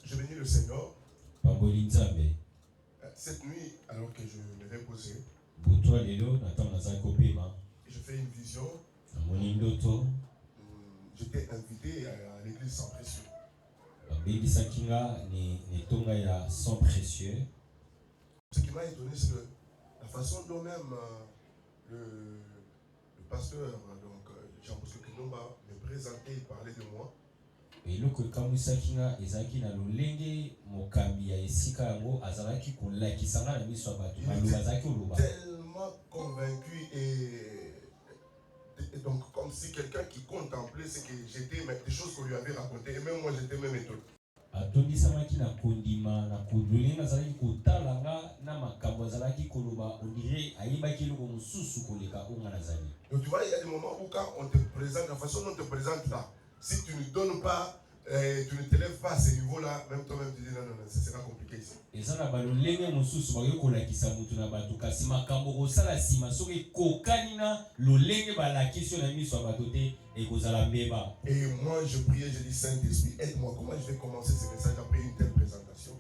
Je bénis le Seigneur. Cette nuit, alors que je me vais poser, je fais une vision. J'étais invité à l'église sans précieux. Ce qui m'a étonné, c'est que la façon dont même le pasteur, donc Jean-Bosco Kinomba, me présentait, il parlait de moi. Tellement convaincu et donc comme si quelqu'un qui contemplait ce que j'étais, mais des choses qu'on lui avait racontées, et même moi j'étais même étonné. Donc tu vois, il y a des moments où quand on te présente, la façon dont on te présente là, si tu ne donnes pas, tu ne t'élèves pas à ce niveau-là, même toi-même tu dis non, ça sera compliqué ici. Et moi je priais, je dis Saint-Esprit, aide-moi, comment je vais commencer ce message après une telle présentation?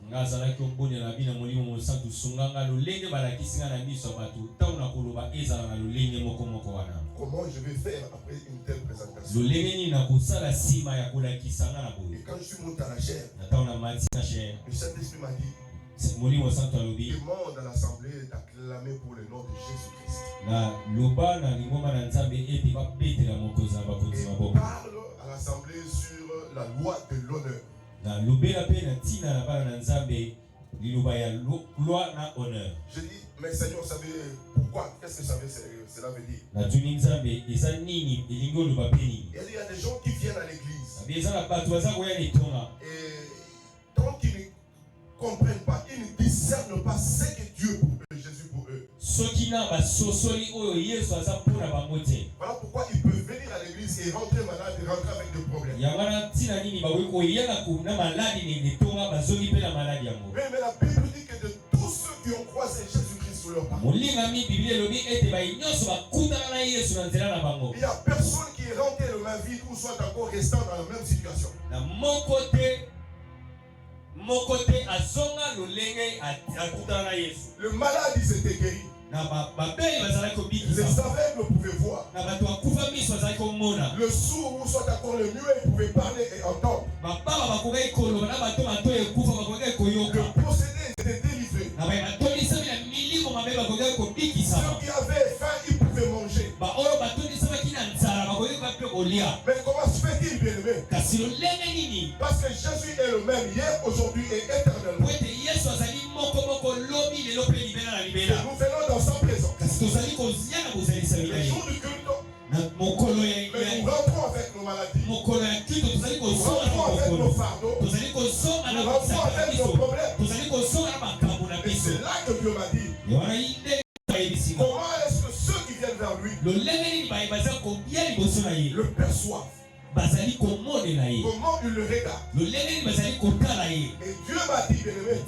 Comment je vais faire après une telle présentation? Et quand je suis monté à la chair, le Saint-Esprit m'a dit, demande à l'assemblée d'acclamer pour le nom de Jésus-Christ. Et parle à l'assemblée sur la loi de l'honneur. Je dis, mais Seigneur, vous savez pourquoi? Qu'est-ce que cela veut dire? Et il y a des gens qui viennent à l'église. Et tant qu'ils ne comprennent pas, ils ne discernent pas ce que Dieu pour eux, Jésus pour eux. Voilà pourquoi ils peuvent venir à l'église et rentrer malade et rentrer avec des problèmes. Mais la Bible dit que de tous ceux qui ont croisé Jésus-Christ sur leur parcours, il n'y a personne qui est rentré le même vide ou soit encore restant dans la même situation. Le malade, il s'était guéri. Les aveugles pouvaient voir. Le sourd ou soit encore le muet, il pouvait parler et entendre. Le possédé était délivré. Ceux qui avaient faim, ils pouvaient manger. Mais comment se fait-il, bien-aimé? Parce que Jésus est le même hier, aujourd'hui et éternellement. Et nous venons dans sa présence. Le jour du culte, mais nous rentrons avec nos maladies. Nous rentrons avec nos fardeaux. Nous rentrons avec nos problèmes. Et c'est là que Dieu m'a dit, comment est-ce que ceux qui viennent vers lui le perçoivent? Comment il le regarde? Et Dieu m'a dit, bien-aimé,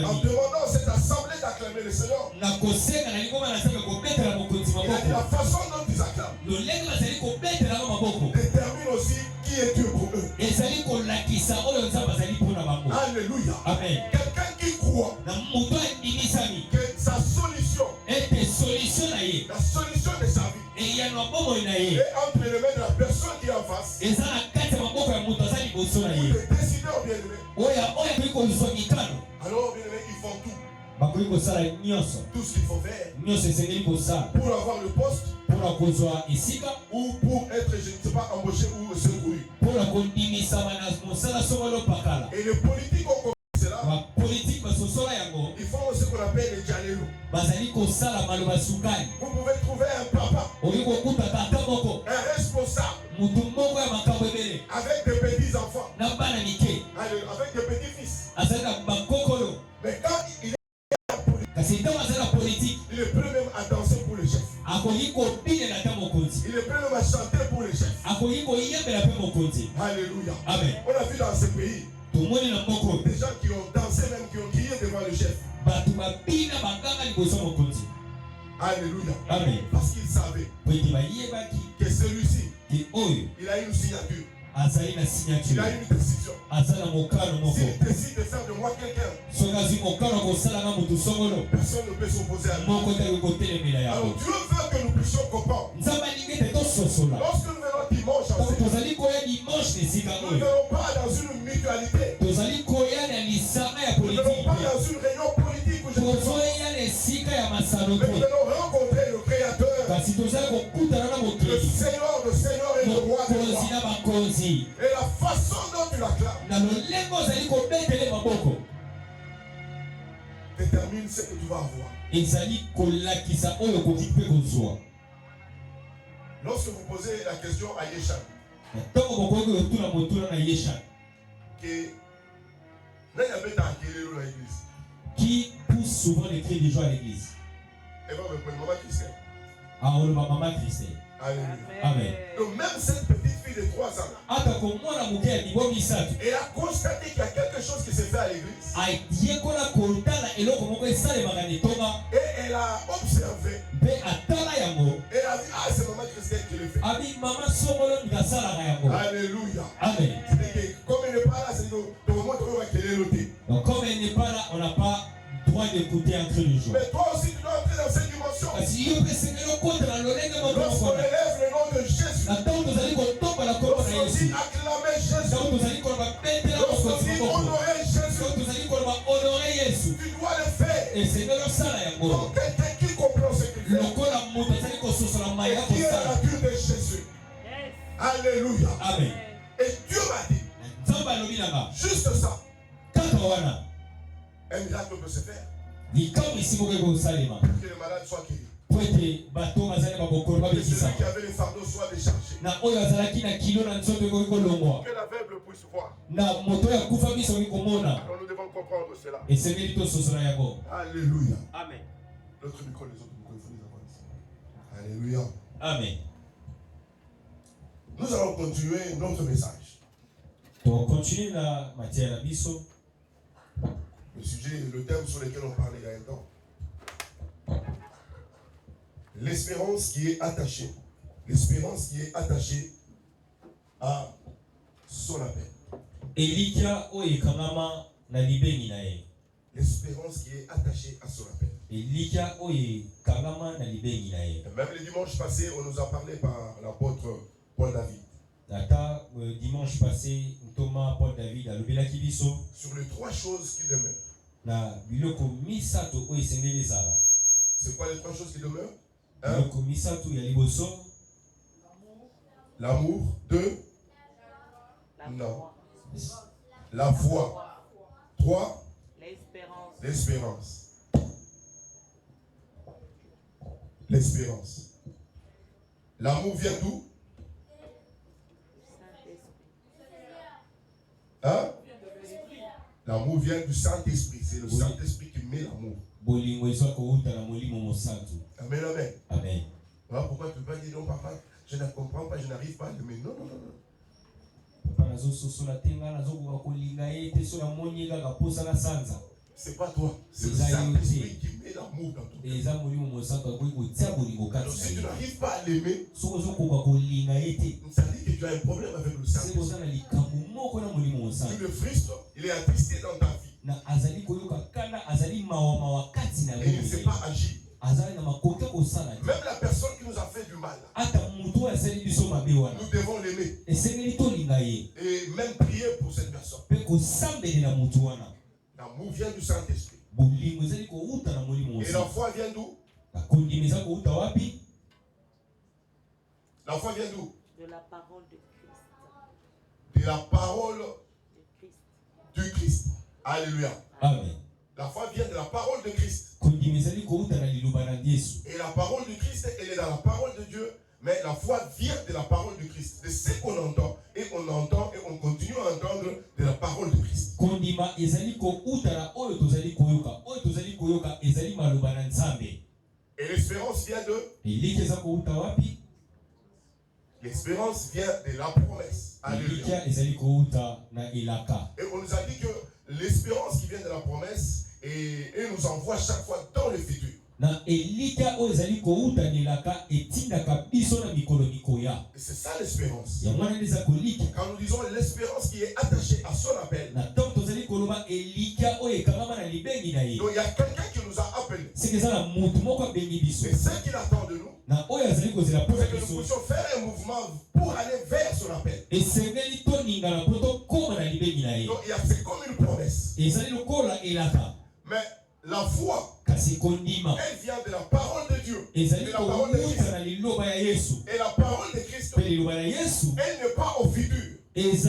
en demandant cette assemblée d'acclamer le Seigneur, il a dit la façon dont ils acclament détermine aussi qui est Dieu pour eux. Alléluia. Amen. Quelqu'un qui croit que sa solution, la solution de sa vie, est entre les mains de la personne qui est en face, ou des décideurs, bien-aimés. Alors, bien-aimés, ils font tout. Tout ce qu'il faut faire pour avoir le poste ou pour être, je ne sais pas, embauché ou secouru. Et les politiques ont commencé là. Ils font ce qu'on appelle les djalelou. Vous pouvez trouver un papa, un responsable, avec des petits enfants, avec des petits fils. Mais quand il est politique, il est prêt même à danser pour le chef. Il est prêt même à chanter pour le chef. Alléluia. Amen. On a vu dans ce pays des gens qui ont dansé, même qui ont crié devant le chef. Alléluia. Amen. Parce qu'ils savaient que celui-ci, il a une signature. Il a une décision. S'il décide de faire de moi quelqu'un, personne ne peut s'opposer à lui. Alors Dieu veut que nous puissions comprendre. Lorsque nous venons dimanche, nous ne venons pas dans une mutualité. Nous ne venons pas dans une réunion politique où je mais nous venons rencontrer le Créateur, le Seigneur de Seigneurs et le Roi de Rois. Et la façon dont tu l'acclames détermine ce que tu vas avoir. Lorsque vous posez la question à Yeshan, qui pousse souvent les cris de joie à l'église? Maman Christelle. Amen. Donc même cette petite fille de 3 ans, elle a constaté qu'il y a quelque chose qui s'est fait à l'église. Et elle a observé. Et elle a dit, ah, c'est maman Christelle qui le fait. Alléluia. Amen. Comme elle n'est pas là, c'est nous. Donc comme elle n'est pas là, on n'a pas droit d'écouter un cri de joie. Mais toi aussi tu dois entrer dans cette dimension. Lorsqu'on élève le nom de Jésus, lorsqu'on dit acclamer Jésus, lorsqu'on dit honorer Jésus, tu dois le faire. Donc quelqu'un qui comprend ce qu'il fait. Et qui est la nature de Jésus. Alléluia. Amen. Et Dieu m'a dit, juste ça, un miracle peut se faire. Que le malade soit guéri. Que celui qui avait les fardeaux soit déchargé. Que l'aveugle puisse voir. Alors nous devons comprendre cela. Alléluia. Amen. L'autre micro, les autres micros, il faut les avoir ici. Alléluia. Amen. Nous allons continuer notre message. Donc continuer la matière à biso. Le sujet, le thème sur lequel on parlait il y a un temps. L'espérance qui est attachée. L'espérance qui est attachée à son appel. L'espérance qui est attachée à son appel. Et même le dimanche passé, on nous a parlé par l'apôtre Paul David. Dimanche passé, Thomas Paul David a levé sur les 3 choses qui demeurent. C'est quoi les 3 choses qui demeurent? L'amour. 2. Non. La foi. 3. L'espérance. L'espérance. L'amour vient d'où? Hein? L'amour vient du Saint-Esprit. C'est le Saint-Esprit qui met l'amour. Amen, amen. Amen. Alors pourquoi tu ne peux pas dire non, papa, je ne comprends pas, je n'arrive pas à l'aimer. Non, non, non, non. C'est pas toi, c'est le Saint-Esprit qui met l'amour dans ton cœur. Donc si tu n'arrives pas à l'aimer, ça veut dire que tu as un problème avec le Saint-Esprit. Tu le frustres, il est attristé dans ta vie. Et il ne sait pas agir. Même la personne qui nous a fait du mal, nous devons l'aimer. Et même prier pour cette personne. L'amour vient du Saint-Esprit. Et la foi vient d'où? La foi vient d'où? De la parole de Christ. De la parole du Christ. Alléluia. Amen. La foi vient de la parole de Christ. Et la parole de Christ, elle est dans la parole de Dieu. Mais la foi vient de la parole de Christ. De ce qu'on entend. Et on entend et on continue à entendre de la parole de Christ. Et l'espérance vient de... L'espérance vient de la promesse. Alléluia. Et on nous a dit que l'espérance qui vient de la promesse et nous envoie chaque fois dans le futur. Na elika o ezali kouta nilaka etinda kabiso na mikolo mikoya. Et c'est ça l'espérance. Ya mwana ndeza kolika. Quand nous disons l'espérance qui est attachée à son appel. Na tant tozali koloba elika o ekangama na libengi na ye. Donc il y a quelqu'un qui nous a appelés. C'est que ça la mutu moko bengi biso. Et ce qu'il attend de nous. Na o yazali kozela pour que nous puissions faire un mouvement pour aller vers son appel. Et sengeli to ninga na poto koma na libengi na ye. Donc c'est comme une promesse. Et ça le kola elaka. Mais la foi, elle vient de la parole de Dieu. Et de la parole de Christ. Et la parole de Christ, elle n'est pas au futur. Parce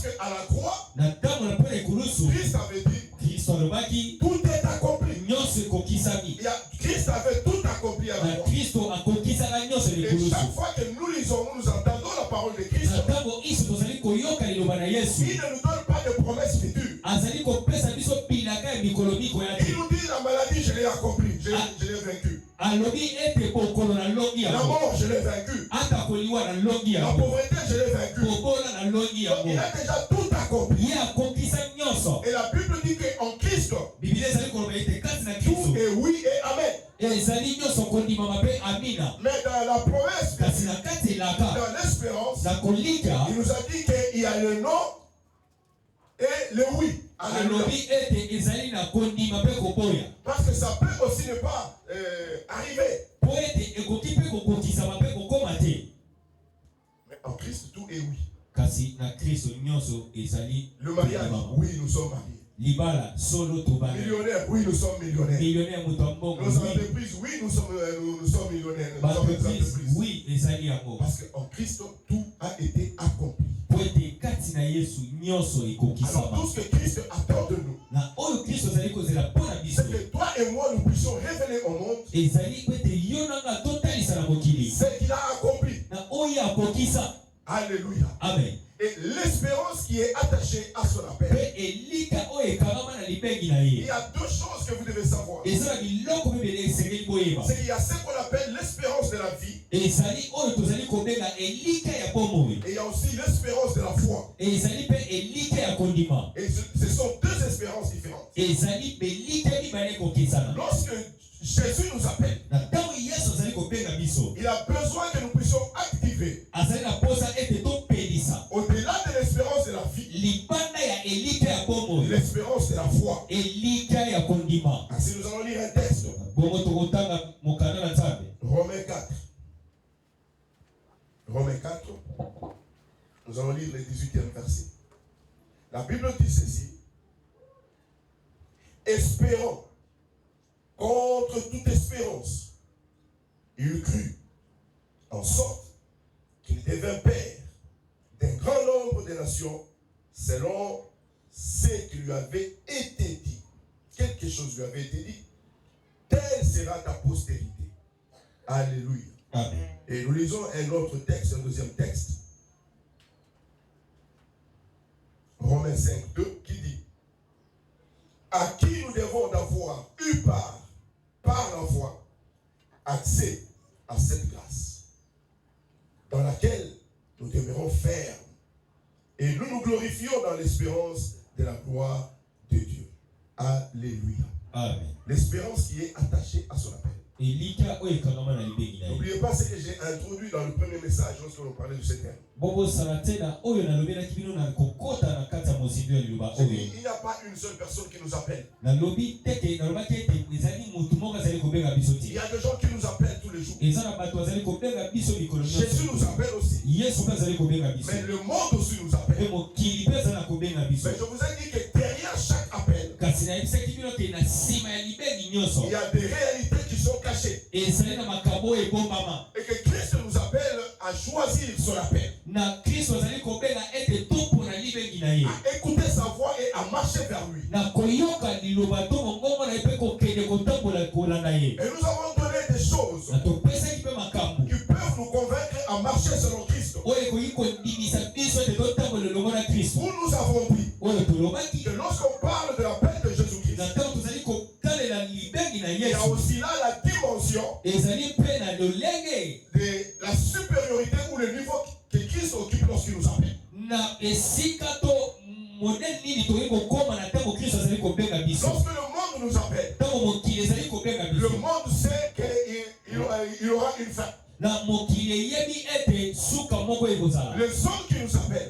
qu'à la croix, Christ avait dit, tout est accompli. Christ avait tout accompli à la croix. Et chaque fois que nous lisons, nous entendons la parole de Christ, il ne nous donne pas de promesses futures. Il nous dit la maladie, je l'ai accomplie, je l'ai vaincu. La mort, je l'ai vaincu. La pauvreté, je l'ai vaincu. Donc, il a déjà tout accompli. Et la Bible dit qu'en Christ, tout est oui et amen. Mais dans la promesse, dans l'espérance, il nous a dit qu'il y a le non et le oui. Alléluia. Parce que ça peut aussi ne pas arriver. Mais en Christ, tout est oui. Le mariage, oui, nous sommes mariés. Millionnaire, oui, nous sommes millionnaires. Nos entreprises, oui, nous sommes millionnaires. Nos entreprises, oui, parce qu'en Christ, tout a été accompli. Alors tout ce que Christ attend de nous, c'est que toi et moi nous puissions révéler au monde ce qu'il a accompli. Alléluia. Amen. Et l'espérance qui est attachée à son appel. Il y a deux choses que vous devez savoir. C'est qu'il y a ce qu'on appelle l'espérance de la vie. Et il y a aussi l'espérance de la foi. Et ce sont deux espérances différentes. Lorsque Jésus nous appelle, il a besoin que nous puissions activer au-delà de l'espérance de la vie, l'espérance de la foi. Ainsi nous allons lire un texte. Romains 4. Romains 4. Nous allons lire le 18e verset. La Bible dit ceci. Espérant contre toute espérance, il crut, en sorte qu'il devint père d'un grand nombre de nations, selon ce qui lui avait été dit. Quelque chose lui avait été dit. Telle sera ta postérité. Alléluia. Amen. Et nous lisons un autre texte, un deuxième texte. Romains 5, 2, qui dit: à qui nous devons d'avoir eu par la foi, accès à cette grâce, dans laquelle nous demeurons fermes, et nous nous glorifions dans l'espérance de la gloire de Dieu. Alléluia. Amen. L'espérance qui est attachée à son appel. N'oubliez pas ce que j'ai introduit dans le premier message lorsque l'on parlait de ce thème. Il n'y a pas une seule personne qui nous appelle. Il y a des gens qui nous appellent tous les jours. Jésus nous appelle aussi. Mais le monde aussi nous appelle. Mais je vous ai dit que derrière chaque appel, il y a des réalités qui sont cachées. Et que Christ nous appelle à choisir son appel, à écouter sa voix et à marcher vers lui. Et nous avons donné des choses qui peuvent nous convaincre à marcher selon Christ. Où nous avons dit que lorsqu'on parle de l'appel de Jésus-Christ, il y a aussi là la dimension de la supériorité ou le niveau que Christ occupe lorsqu'il nous appelle. Lorsque le monde nous appelle, appellent.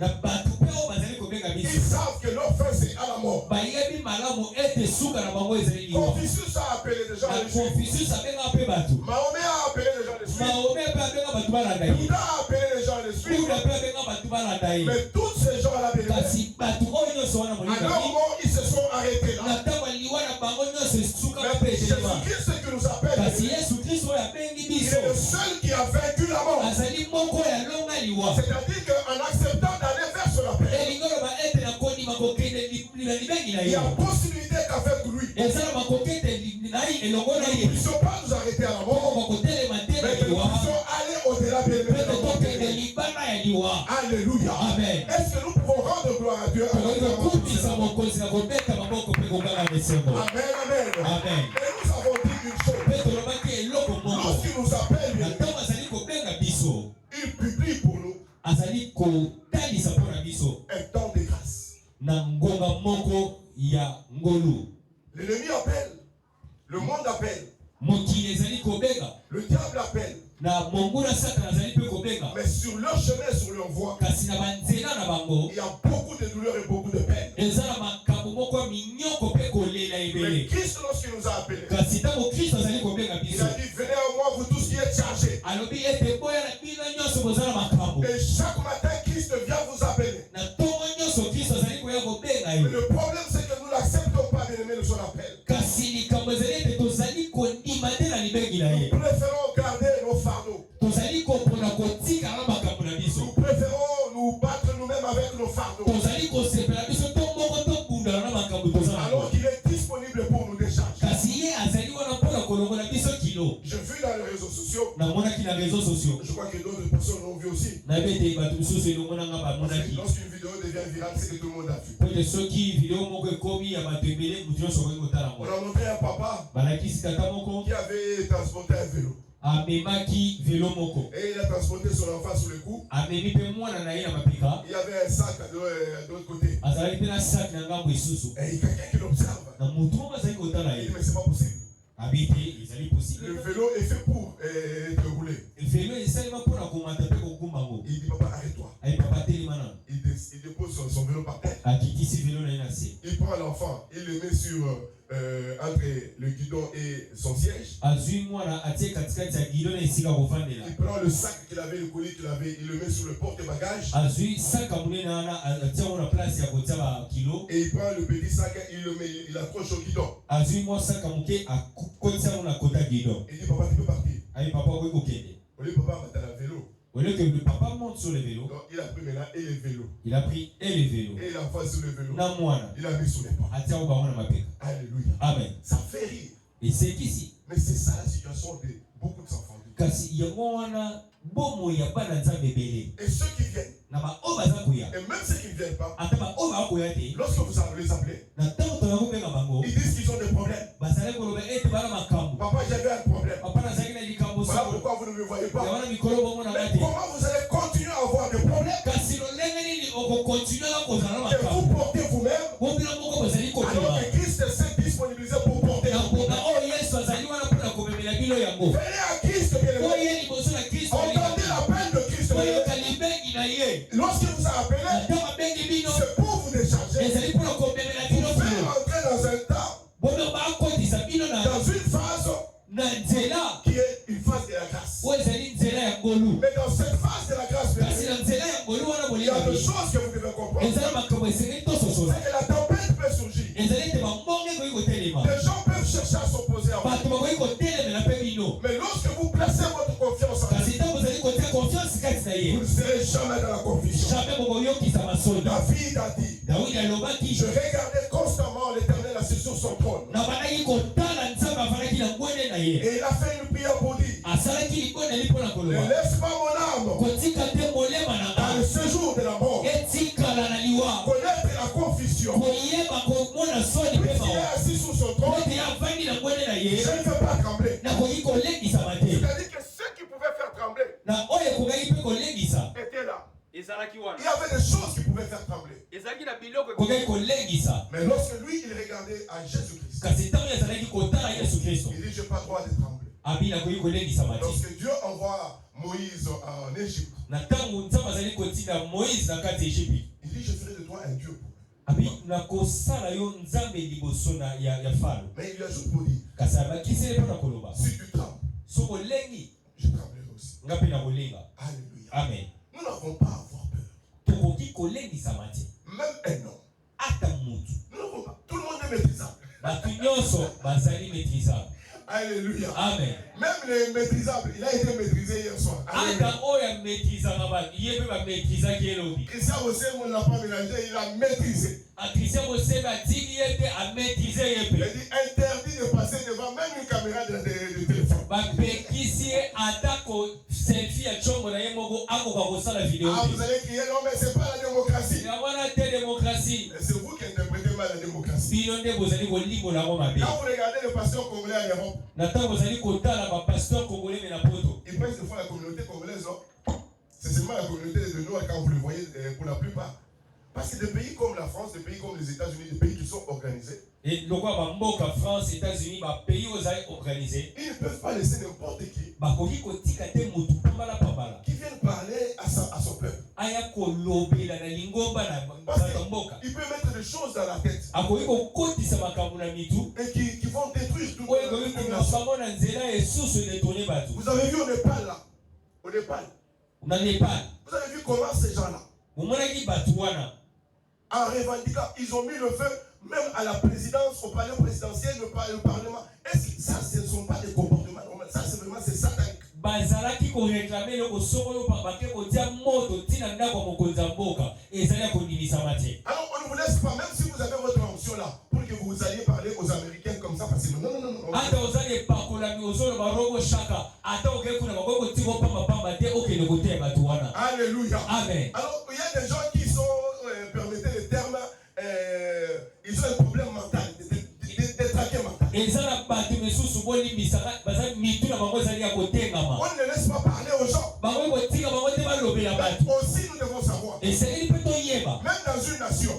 Ils savent que leur fin c'est à la mort. Confucius a appelé déjà les Juifs. Mahomet a appelé déjà les Juifs. Bouddha a appelé les gens les Juifs. Mais tous ces gens-là, à leur mort, ils se sont arrêtés là. Mais Jésus-Christ qui nous appelle, il est le seul qui a vaincu la mort. C'est-à-dire qu'en acceptant d'aller vers son appel, il y a possibilité qu'avec lui, nous ne puissions pas nous arrêter à la mort, mais que nous puissions aller au-delà de Alléluia. Est-ce que nous pouvons rendre gloire à Dieu? Amen, amen. Et nous avons dit une chose. Lorsqu'il nous appelle, il publie pour nous un temps de grâce. L'ennemi appelle, le monde appelle, le diable appelle. Mais sur leur chemin, sur leur voie, il y a beaucoup de douleurs et beaucoup de peine. Mais Christ, lorsqu'il nous a appelés, il a dit, venez à moi, vous tous qui êtes chargés. Et chaque matin, Christ vient vous appeler. Mais le problème, c'est que nous n'acceptons pas d'aimer de son appel. Nous préférons garder nos fardeaux. Nous préférons nous battre nous-mêmes avec nos fardeaux. Alors qu'il est disponible pour nous décharger. J'ai vu dans les réseaux sociaux. Je crois que d'autres personnes l'ont vu aussi. Lorsqu'une vidéo devient virale, c'est que tout le monde a vu. On a montré un papa qui avait transporté un vélo. Et il a transporté son enfant sous le cou. Il y avait un sac de l'autre côté. Et il y a quelqu'un qui l'observe. Il dit, mais c'est pas possible. Le vélo est fait pour être roulé. Il dit, papa, arrête-toi. Il dépose son vélo par terre. Il prend l'enfant, il le met sur entre le guidon et son siège. Il prend le sac qu'il avait, le colis qu'il avait, il le met sur le porte-bagages. Et il prend le petit sac, il accroche au guidon. Il dit, papa, tu peux partir. Au lieu papa va à vélo. Au lieu que le papa monte sur le vélo, donc, il a pris maintenant et le vélo. Il a pris et le vélo. Et l'enfant sur le vélo. Il a mis sous les pas. Alléluia. Amen. Ça fait rire. Et c'est ici. Mais c'est ça la situation de beaucoup de enfants. Et ceux qui viennent, et même ceux qui ne viennent pas, lorsque vous les appelez, ils disent qu'ils ont des problèmes. Papa, j'avais un problème. Voilà pourquoi vous ne me voyez pas. Mais comment vous allez continuer à avoir des problèmes que vous portez vous-même, alors que Christ s'est disponibilisé pour porter vos problèmes. Venez à Christ, bien-aimé. Entendez l'appel de Christ. Lorsqu'il vous a appelé, c'est pour vous décharger. Pour faire entrer dans un temps, dans une phase qui est une phase de la grâce. Mais dans cette phase de la grâce, il y a deux choses que vous devez comprendre. C'est que la tempête peut surgir. Les gens peuvent chercher à s'opposer à vous. Mais lorsque vous placez votre confiance en Dieu, vous ne serez jamais dans la confusion. David a dit, je regardais constamment l'Éternel assis sur son trône. Et il a fait une prière pour dire, ne laisse pas mon âme dans le séjour de la mort. Connaître la confusion. Puisqu'il est assis sur son trône, je ne peux pas trembler. C'est-à-dire que ceux qui pouvaient faire trembler étaient là. Il y avait des choses qui pouvaient faire trembler. Mais lorsque lui, il regardait à Jésus-Christ, il dit, je n'ai pas le droit de trembler. Lorsque Dieu envoie Moïse en Égypte, il dit je ferai de toi un Dieu pour eux. Mais il lui ajoute pour dire, si tu trembles, je tremblerai aussi. Alléluia. Amen. Nous n'avons pas à avoir peur. Même un homme. Nous n'avons pas. Tout le monde est maîtrisable. Alléluia. Amen. Même les maîtrisables, il a été maîtrisé hier soir. Christian Bossé, on ne l'a pas mélangé, il a maîtrisé. Il dit interdit de passer devant même une caméra de téléphone. Vous allez crier non mais c'est pas la démocratie. C'est vous qui interprétez mal la démocratie. Quand vous regardez le pasteur congolais en Europe, il prêche des fois la communauté congolaise, non? C'est seulement la communauté de Noirs quand vous le voyez pour la plupart. Parce que des pays comme la France, des pays comme les États-Unis, des pays qui sont organisés, et France, États-Unis, pays organisés, ils ne peuvent pas laisser n'importe qui vienne parler à son peuple. Parce qu'il peut mettre des choses dans la tête et qui vont détruire toute la nation. Vous avez vu au Népal là, vous avez vu comment ces gens-là, en revendiquant, ils ont mis le feu même à la présidence, au palais présidentiel, le parlement. Est-ce que ça, ce ne sont pas des comportements normaux? Ça, c'est vraiment, c'est satanique. Alors, on ne vous laisse pas, même si vous avez votre option là, pour que vous alliez parler aux Américains comme ça, parce que non. Alléluia. Amen. Alors, il y a des gens qui sont, permettez le terme, ils ont un problème mental, détraqué mental. On ne laisse pas parler aux gens. Aussi, nous devons savoir. Même dans une nation,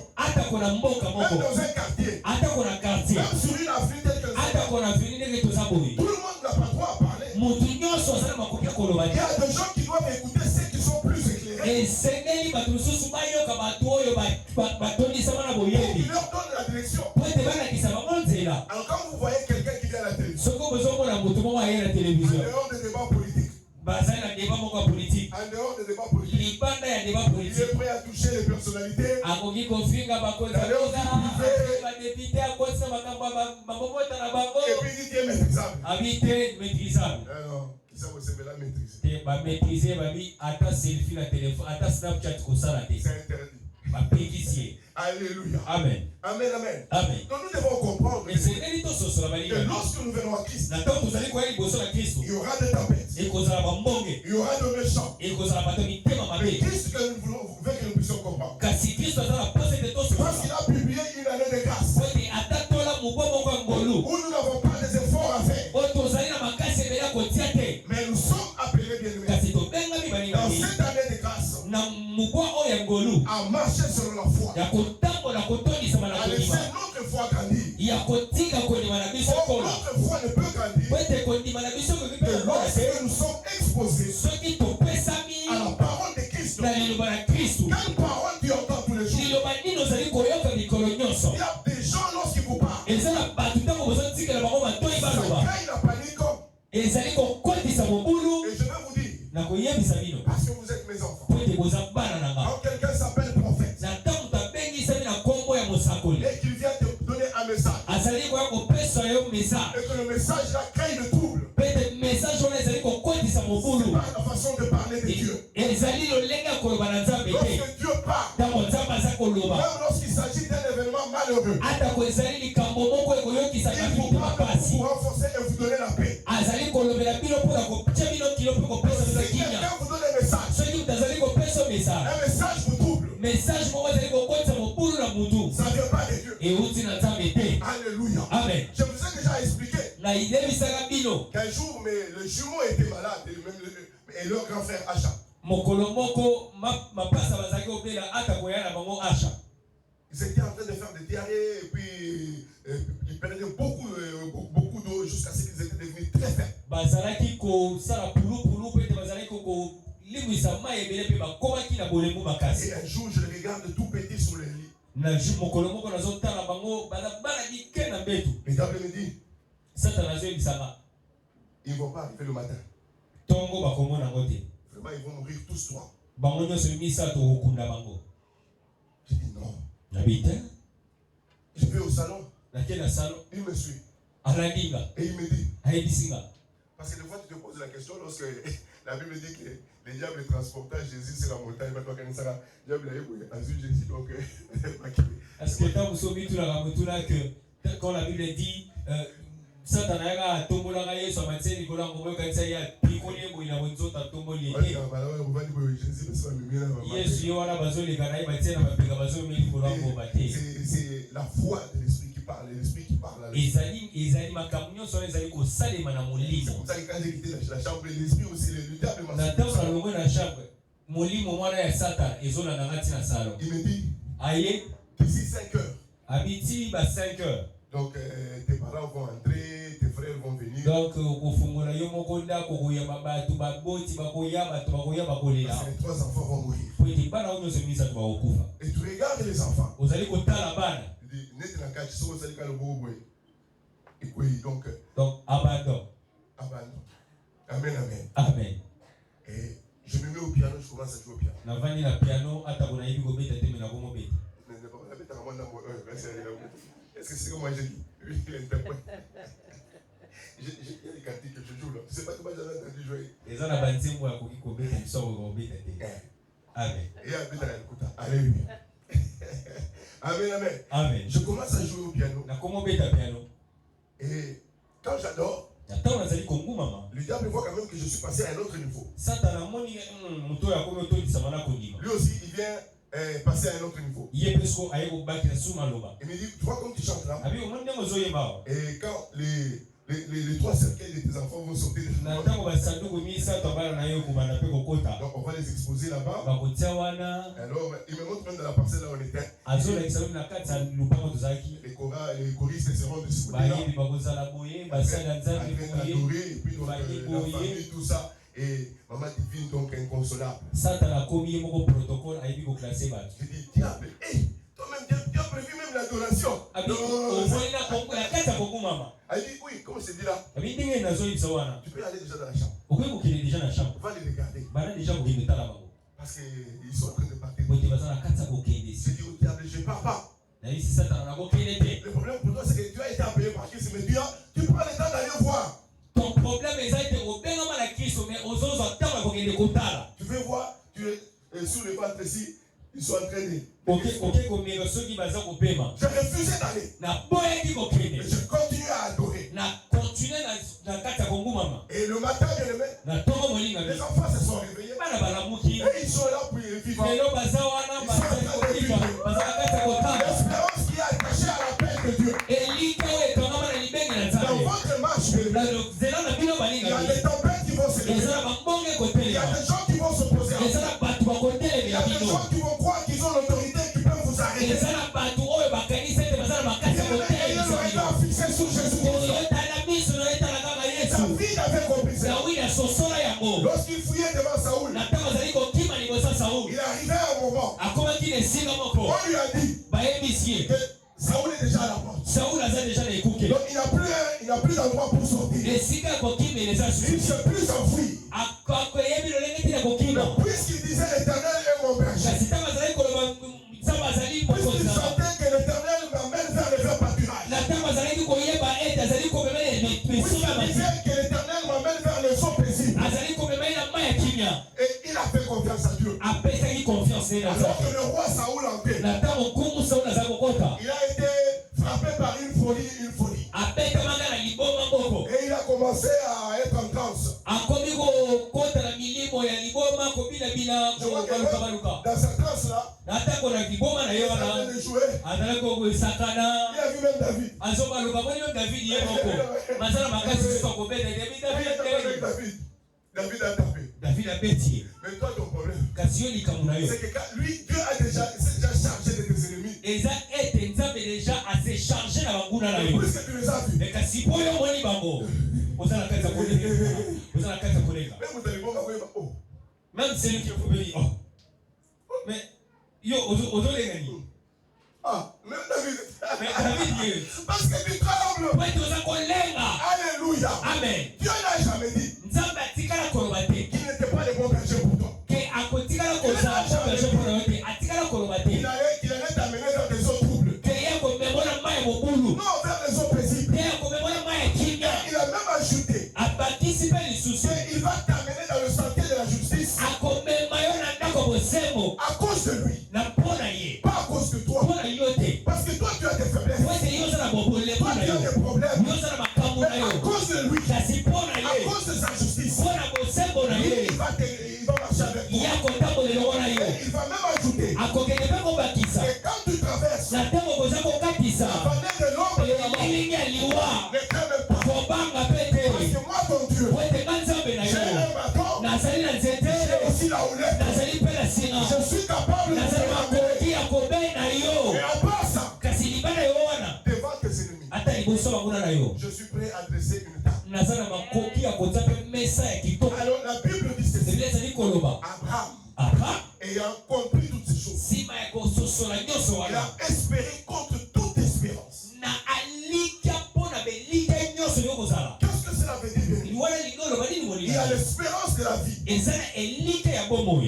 même dans un quartier, même sur une avenue telle que tout le monde n'a pas droit à parler. Il y a des gens qui doivent écouter ceux qui sont plus éclairés. Qui leur donne la direction. Alors quand vous voyez quelqu'un qui vient à la télévision, en dehors des débats politiques, il est prêt à toucher les personnalités. Et puis il dit qu'il est maîtrisable. Non, ça vous savez la maîtriser. C'est interdit. Alléluia. Amen. Amen. Donc nous devons comprendre que lorsque nous venons à Christ, il y aura des tempêtes, il y aura des méchants. Mais Christ que nous voulons que nous puissions comprendre, parce qu'il a publié une année de grâce où nous n'avons pas des efforts à faire, mais nous sommes appelés bien-aimés dans cette année de grâce à marcher selon la foi, à laisser notre foi grandir. Notre foi ne peut grandir que lorsque nous sommes exposés à la parole de Christ. Quelle parole tu entends tous les jours? Il y a des gens lorsqu'ils vous parlent, ça crée la panique. Et je vais vous dire, parce que vous êtes mes enfants, quand quelqu'un s'appelle prophète et qu'il vient te donner un message, et que le message là crée le trouble, c'est pas la façon de parler de Dieu. Lorsque Dieu parle, même lorsqu'il s'agit d'un événement malheureux, il vous parle pour vous renforcer et vous donner la paix. Si quelqu'un vous donne un message, un message vous trouble, ça ne vient pas de Dieu. Alléluia. Amen. Je vous ai déjà expliqué qu'un jour le jumeau était malade et leur grand frère Acha. Ils étaient en train de faire des diarrhées et puis ils perdaient beaucoup d'eau jusqu'à ce qu'ils étaient devenus très faibles. bazalaki ko sala pulu pete bazalaki ko limwisa mai ebele pe bakomaki na bolembu makasi. Et un jour je les regarde tout petit sur le lit. Na ju mokolo moko nazotala bango bana dike na betu. Le diable me dit, Satan azoyebisanga ils ne vont pas arriver le matin. tongo bakomona ngo te. Vraiment ils vont mourir tous trois. Bango nyonso misato okunda bango. Je dis non. Nabite. Je vais au salon. Nakena salon. Il me suit. Alandinga. Et il me dit. Ayebisinga. Parce que des fois tu te poses la question lorsque la Bible dit que les diables transportaient Jésus sur la montagne. Maintenant quand il sera diable a vu Jésus donc parce que quand vous savez tout là que quand la Bible dit Satan a tombolaka Yesu amatse likolo ngombe kanisa ya pikoli ngo ina bonzota tomboli ete Yesu yona bazoleka na ibatena mapeka bazomeli likolo ngombe te. C'est la foi de l'esprit qui parle, l'esprit qui parle. Ezali makamunyo so ezali ko salema na molimo. C'est comme ça que quand j'ai quitté la chambre l'esprit aussi le diable m'a na dans la longue na chambre molimo mwana ya Satan ezola na ngati na salon. Il me dit aye d'ici 5 heures. Habiti ba 5 heures. Donc tes parents vont entrer, tes frères vont venir. Donc kofungola yo moko ndako koyamba batu baboti bakoyamba to bakoyamba kolela. Les trois enfants vont mourir. Pwete bana onyo semisa to bakokufa. Et tu regardes les enfants. Ozali kotala bana. Il dit net na kachi so ozali ka lobo boy. Et donc abandon. Amen, amen. Amen. Et je me mets au piano, je commence à jouer au piano. Na vani na piano ata bona yibi ko beta teme na ko mo beta. Est-ce que c'est comme moi j'ai dit? Il interprète. Il y a des cantiques que je joue là. Tu sais pas comment j'avais entendu jouer. Les gens à bantimbo ya ko beta so ko beta te. Amen. Et à beta écoute. Alléluia. Amen, amen. Amen. Je commence à jouer au piano. Na komo beta piano. Et quand j'adore, le diable voit quand même que je suis passé à un autre niveau. Lui aussi, il vient passer à un autre niveau. Il me dit, tu vois comme tu chantes là. Et quand les trois cercueils de tes enfants vont sortir de chez toi, donc on va les exposer là-bas. Alors il me montre même dans la parcelle là où on était. Les choristes seront de ce côté-là. Adorer, et puis donc, la famille, tout ça. Et maman divine donc inconsolable. Je dis, diable, hey, toi-même tu as prévu même l'adoration. Elle dit, oui, comme je te dis là, tu peux aller déjà dans la chambre. On va les regarder. Parce qu'ils sont en train de partir. Je dis au diable, je ne pars pas. Le problème pour toi, c'est que tu as été appelé par Christ, mais tu prends le temps d'aller voir. Ton problème est que tu veux voir, tu es sur le ventre ici, ils sont en train de. J'ai refusé d'aller. Mais je continue à adorer. Et le matin, les enfants se sont réveillés. Et ils sont là pour vivre. Ils sont en train de vivre. L'espérance qui est attachée à la paix de Dieu. Dans votre marche, il y a des tempêtes qui vont se lever. Il y a des gens qui vont se poser à vous. Il y a des gens qui vont croire qu'ils ont l'autorité qui peuvent vous arrêter. Ayez le regard fixé sur Jésus. David avait compris ça. Lorsqu'il fouillait devant Saoul, il arrivait à un moment. On lui a dit que Saoul est déjà à la porte. Donc il n'a plus d'endroit pour sortir. Il ne s'est plus enfui. Mais puisqu'il disait l'Éternel est mon berger, puisqu'il sentait que l'Éternel m'amène vers les verts pâturages, puisqu'il disait que l'Éternel m'amène vers les eaux paisibles, et il a fait confiance à Dieu. Alors que le roi Saoul entrait, il a été frappé par une folie. Et il a commencé à être en transe. Je vois que dans cette transe-là, il a de jouer. Il a vu même David. David a tapé. Mais toi, ton problème, c'est que lui, Dieu a déjà chargé de tes ennemis. Et puisque tu les as vus, Vous avez la carte à collègue. Vous avez la carte à collègue. Même celui qui est fou, oh. Mais, yo, aujourd'hui, les gars. Ah, même David. Mais David, parce que tu trembles. Alléluia. Amen. Dieu n'a jamais dit qu'il n'était pas le bon berger pour toi. Il allait t'amener dans des eaux troubles. Non, vers les eaux paisibles. Il a même ajouté qu'il va t'amener dans le sentier de la justice à cause de lui, pas à cause de toi. Parce que toi tu as des faiblesses, toi tu as des problèmes, mais à cause de lui, à cause de sa justice, lui, il va marcher avec toi. Et il va même ajouter que quand tu traverses la vallée de l'ombre de la mort, ne crains pas, parce que moi ton Dieu, j'ai un bâton, j'ai aussi la houlette, je suis capable de te ramener. Et à part ça, devant tes ennemis, je suis prêt à dresser une table. Alors la Bible dit ceci: Abraham, ayant compris toutes ces choses, il a espéré contre toute espérance. Qu'est-ce que cela veut dire? Il y a l'espérance de la vie. Il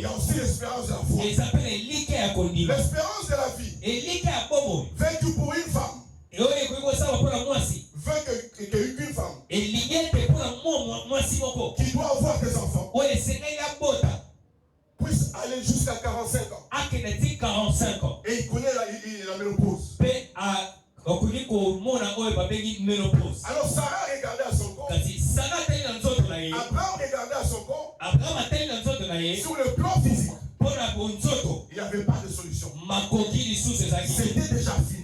y a aussi l'espérance de la foi. L'espérance de la vie veut que pour une femme, veut qu'une femme qui doit avoir des enfants puisse aller jusqu'à 45 ans. Et il connaît la ménopause. Alors Sarah regardait à son corps. Abraham regardait à son corps. Sur le plan physique, il n'y avait pas de solution. C'était déjà fini.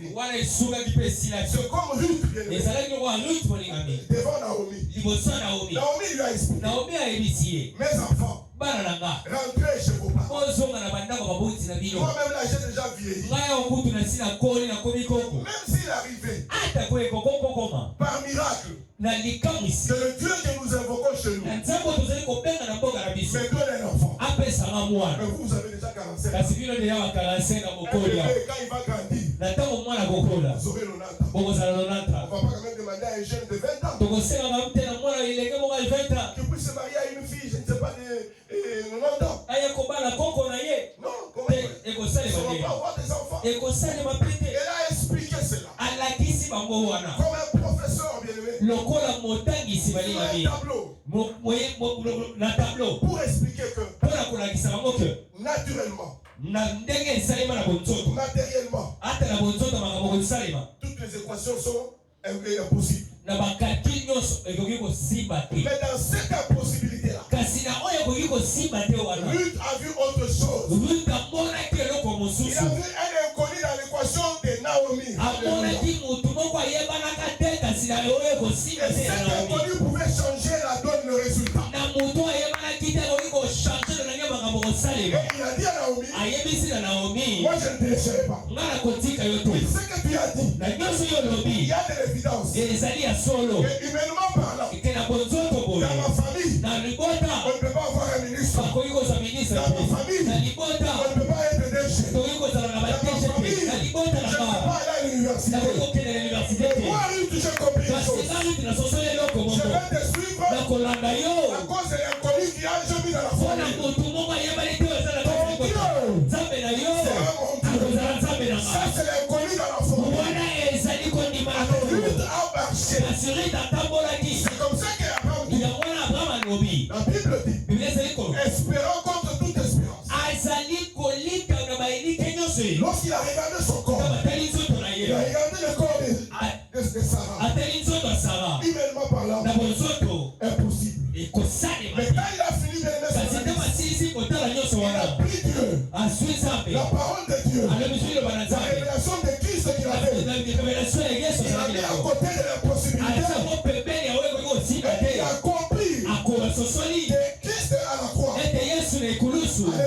C'est comme Ruth, devant Naomi. Naomi lui a expliqué: mes enfants, rentrez chez vos parents. Moi-même là, j'ai déjà vieilli. Même s'il arrivait par miracle que le Dieu que nous invoquons chez nous me donne un enfant, mais vous avez déjà 45 ans. Un bébé, quand il va grandir, vous aurez 90 ans. On ne va pas quand même demander à un jeune de 20 ans qui puisse se marier à une fille, je ne sais pas, de 90 ans. Non, comment ils ne vont pas avoir des enfants. Elle a expliqué cela comme un professeur bien-aimé. Il a un tableau pour expliquer que naturellement, matériellement, toutes les équations sont impossibles. Mais dans cette impossibilité-là, Ruth a vu autre chose. Il a vu un inconnu dans l'équation de Naomi. Et cet inconnu pouvait changer la donne, le résultat. Et il a dit à Naomi: moi je ne te laisserai pas. Oui, ce que tu as dit, il y a de l'évidence. Et humainement parlant, dans ma famille, on ne peut pas avoir un ministre. Dans ma famille, on ne peut pas être déchet. Dans ma famille, je ne peux pas aller à l'université. Mais moi, Ruth, j'ai compris une chose. Je vais te suivre à cause de l'inconnu qui a jamais dans la famille. Ça, c'est l'inconnu dans la famille. Alors, Ruth a marché. C'est comme ça qu'Abraham dit. La Bible dit: espérant contre toute espérance. Lorsqu'il a regardé son corps, il a regardé le corps de Sarah. Humainement parlant, impossible. Mais quand il a fini de il a pris Dieu, la parole de Dieu, la révélation de Christ qu'il avait, il a mis à côté de la possibilité. Et il a compris que Christ à la croix avait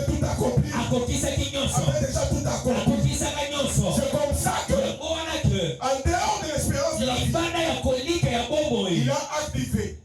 tout accompli, avait déjà tout accompli. C'est comme ça que, en dehors de l'espérance de la vie, il a activé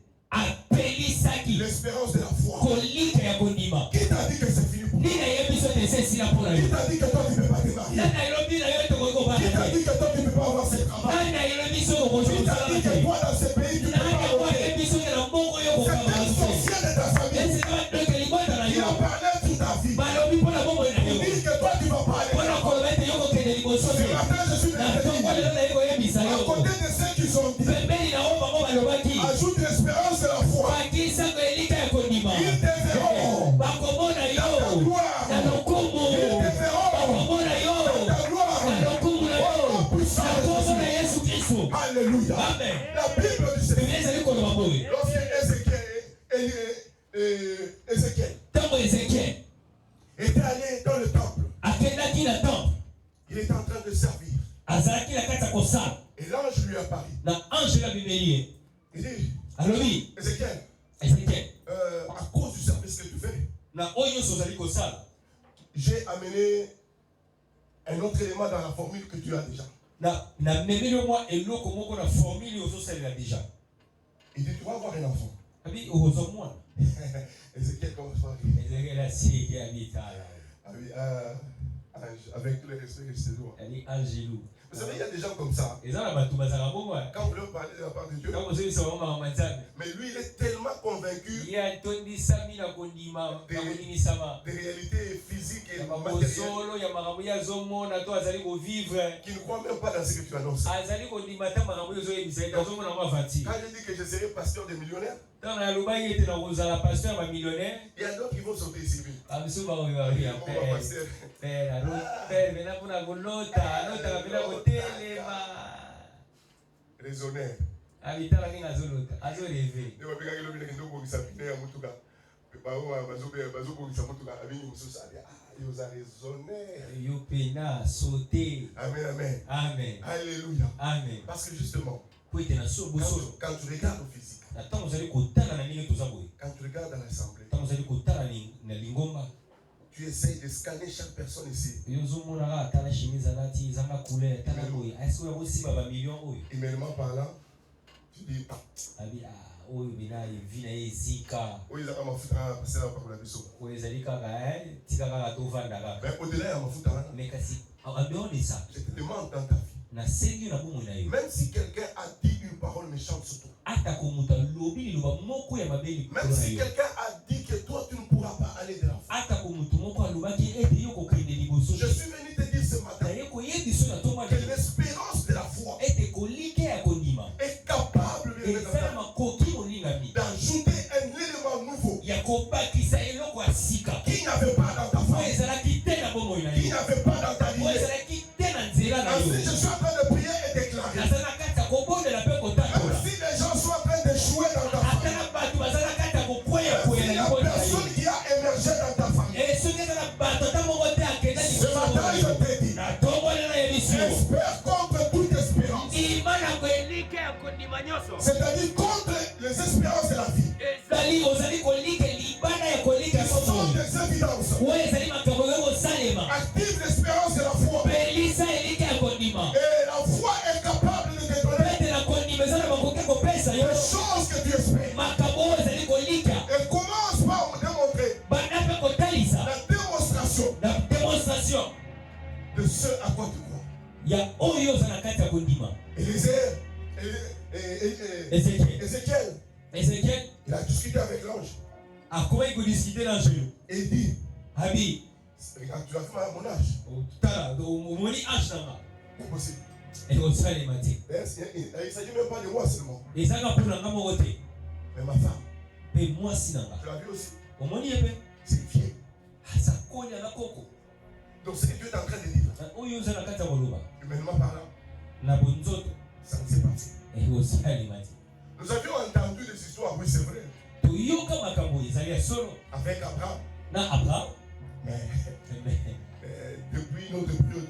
na Qui yo? t'a dit que toi tu ne peux pas te marier? Nani ayelobi na yo ete koki kobala Qui t'a te? dit que toi tu ne peux pas avoir ce travail? Nani ayelobi soki okozwa Qui t'a kosala dit que te? toi dans ce pays tu ne peux Nani pas yango voter? ayebi soki na mbongo yo C'est kokanga un te? sorcier de ta famille. Esi badoke libota na Il yo. a parlé toute ta vie. Balobi mpona bomoi na Pour yo. dire que toi tu ne vas pas aller. Mpona koloba ete yo kokende liboso Ce te. matin je suis Na venu te ntongo lelo dire. naye koyebisa À yo. côté de ceux qui sont dit, Pembeni na oyo bango balobaki. ajoute l'espérance de la foi. Bakisaka elika ya kondima. Ils te verront Bakomona dans ta yo. gloire. Na lokumu. Ils te verront Bakomona yo. dans ta gloire. Na lokumu na yo. Au nom puissant Na de kombo na Jésus. Yesu Kristo. Alléluia. Amen. La Bible du Seigneur. Biblia ezali koloba boye. Lorsque Ézéchiel Ntango Ezekiel était allé dans le temple, akendaki na temple, il était en train de servir. azalaki na kati ya kosala. Et l'ange lui apparut. Na ange abimeli ye. Il dit, Alobi, Ézéchiel, Ezekiel, à cause du service que tu fais, na oyo nyonso ozali kosala, j'ai amené un autre élément dans la formule que tu as déjà. na memeli yo mwa eloko moko na formule ozosalela deja. Il dit, tu vas avoir un enfant. Abi okozwa mwana. Ézéchiel commence par dire, Ezekiel asieki abitala. ah oui, ange, avec tous les respects que je te dois. Ali angelou. Vous savez, il y a des gens comme ça. Eza na bato bazalaka bongo. Quand vous leur parlez de la part de Dieu, Kaka ozobisa bango makambo nzambe. mais lui, il est tellement convaincu Ye atondisami na kondima, na kondimisama. des réalités physiques et Ya matérielles mabosolo ya makambo ye azomona to azali kovivre. qui ne croient même pas dans ce que tu annonces. Azali kondima ta makambo oyo ozoyebisa ye azomona ngo avanti. Quand je dis que je serai pasteur des millionnaires, Ntango nalobaki ete nakozala pasteur ya bamillionnaire. il y a d'autres qui vont sauter ici. Biso baoyo ya On va pasteur. pere pena mpona kolota alotaka mpena kotelema Raisonnaire. abitala ndenge azolota azoreve. Ne babengaki lobi ndenge ndobongisa pine ya mutuka. Bazobongisa mutuka abingi mosusu ali yoza raisonnaire. Yo pena saute. Amen, amen. Amen. Alléluia. Amen. Parce que justement, Po ete na so bosolo. quand tu regardes au physique, Na ntango ozali kotala na ndenge toza boye. quand tu regardes dans l'assemblée, Ntango ozali kotala na lingomba. tu essayes de scanner chaque personne ici. Yo ozomonaka atala chemise alati ezanga couleur tala boye. Asi oyo akosimba bamillion oyo. Humainement parlant, tu dis, Abi oyo bina evi na ye ezika. oui, ils ont mafuta passer la parole à biso. Oyo ezali kaka tika kaka tovanda kaka. Mais au-delà, il y a mafuta. Mais kasi en dehors de ça, Je te demande dans ta vie, na sengi na bomoi na yo. même si quelqu'un a dit une parole méchante sur toi, Atako moto alobi liloba moko ya mabe likolo même na si yo. quelqu'un a dit que toi tu ne pourras pas aller de l'enfant, Atako moto moko alobaki ete yo kokende liboso. je suis venu te dire ce matin Na ye koyebiso na tongo que l'espérance de la foi ete kolike ya kondima. est capable Ezala makoki molingami d'ajouter un élément nouveau ya kobakisa eloko ya sika. qui n'avait pas dans ta Oyo famille, ezalaki te na bomoi na qui yo. n'avait pas dans ta Oyo lignée. ezalaki te na nzela na Ainsi, je yo. suis en train de prier et déclarer. Naza na kati ya kobondela mpe Même kotambola. si les gens sont en train d'échouer dans ta Ata famille, na bato baza na kati ya kokweya même kweya s'il y na a libota na yo. personne qui a émergé dans ta famille, Et soki eza na bato ata moko te akenda ce liboso matin na je yo. te dis, Na tongo lelo yebisi yo. espère contre toute espérance. Ndima na koelike ya kondima nyonso. C'est-à-dire contre les espérances de la vie. Ezali ozali kolike libana ya kolike ya Ce sont bomoi. des évidences. Oyo ezali makambo yo kosalema. Active l'espérance de la foi. Pelisa elike ya kondima. Et la foi est capable de te donner Pete na kondima eza na makoki ya kopesa yo. les choses que tu espères. Makambo oyo ezali kolika. Et commence par me démontrer Banda mpe kotalisa la démonstration na démonstration de ce à quoi tu crois. ya oyo oza na kati ya kondima. Ézéchiel, Ezekiel il a discuté avec l'ange. akomaki kodiskute na angelo. Et il dit, Abi regarde, tu as vu mon âge. tala omoni ange nanga Impossible. ekosalema te. Il ne s'agit même pas de moi seulement, ezanga mpo na nga moko te mais ma femme. mpe mwasi na nga. Tu l'as vu aussi. omoni ye mpe C'est une fille. aza koni aza koko. Donc ce que Dieu est en train de dire, Oyo oza na kati ya koloba humainement parlant, na bonzoto ça ne s'est pas fait. ekosalema te. Nous avions entendu des histoires, oui c'est vrai, toyoka makambo ezali ya solo avec Abraham, na abraham. mais depuis notre période,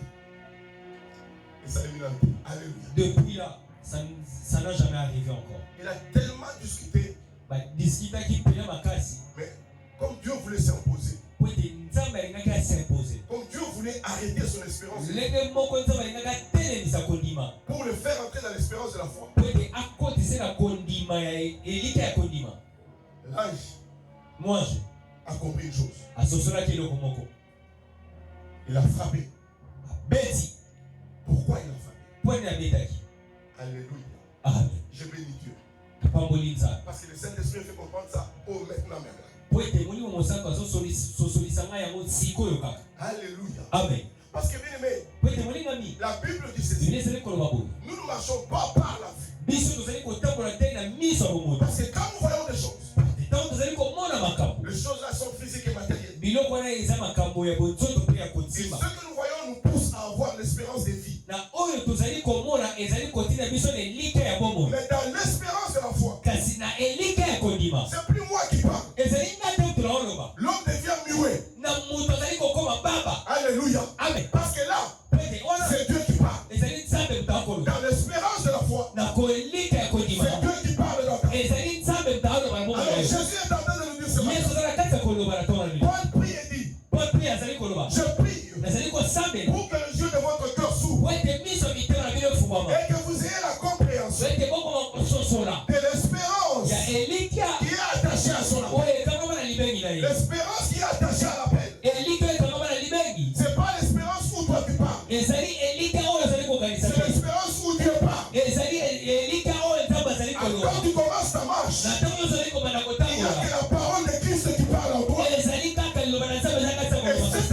et ça est mis dans le temps. Alléluia. Depuis là ça n'a jamais arrivé encore. Il a tellement discuté, badiskitaki mpena makasi mais comme Dieu voulait s'imposer, po ete nzambe alingaki asimpose. comme Dieu voulait arrêter son espérance, lenge moko nzambe alingaki atelemisa kondima pour le faire entrer dans l'espérance de la foi, po ete akotise na kondima ya elika ya kondima. l'ange Mwange a compris une chose. asosolaki eloko moko. Il a frappé. Betty. Pourquoi il a frappé? Alléluia. Amen. Je bénis Dieu. Pambolinza. Parce que le Saint-Esprit fait comprendre ça au maintenant même. Alléluia. Amen. Parce que bien aimé, la Bible dit ceci. Nous ne marchons pas par la vue. Parce que quand nous voyons des choses, les choses là sont physiques et matérielles. Et ce que nous voyons nous pousse à avoir l'espérance de vie. Mais dans l'espérance de la foi, c'est plus moi qui parle. L'homme devient muet. Alléluia. Amen. Parce que là, c'est Dieu qui parle. Dans l'espérance de la foi, c'est Dieu qui parle dans ta vie. Alors Jésus est en train de nous dire ce matin. Paul prie et dit, je prie pour que le yeux de votre cœur s'ouvrent et que vous ayez la compréhension de l'espérance qui est attachée à son appel. L'espérance qui est attachée à l'appel. C'est pas l'espérance où toi tu parles. C'est l'espérance où Dieu parle. Quand tu commences ta marche, il n'y a que la parole de Christ qui parle en toi. Et cette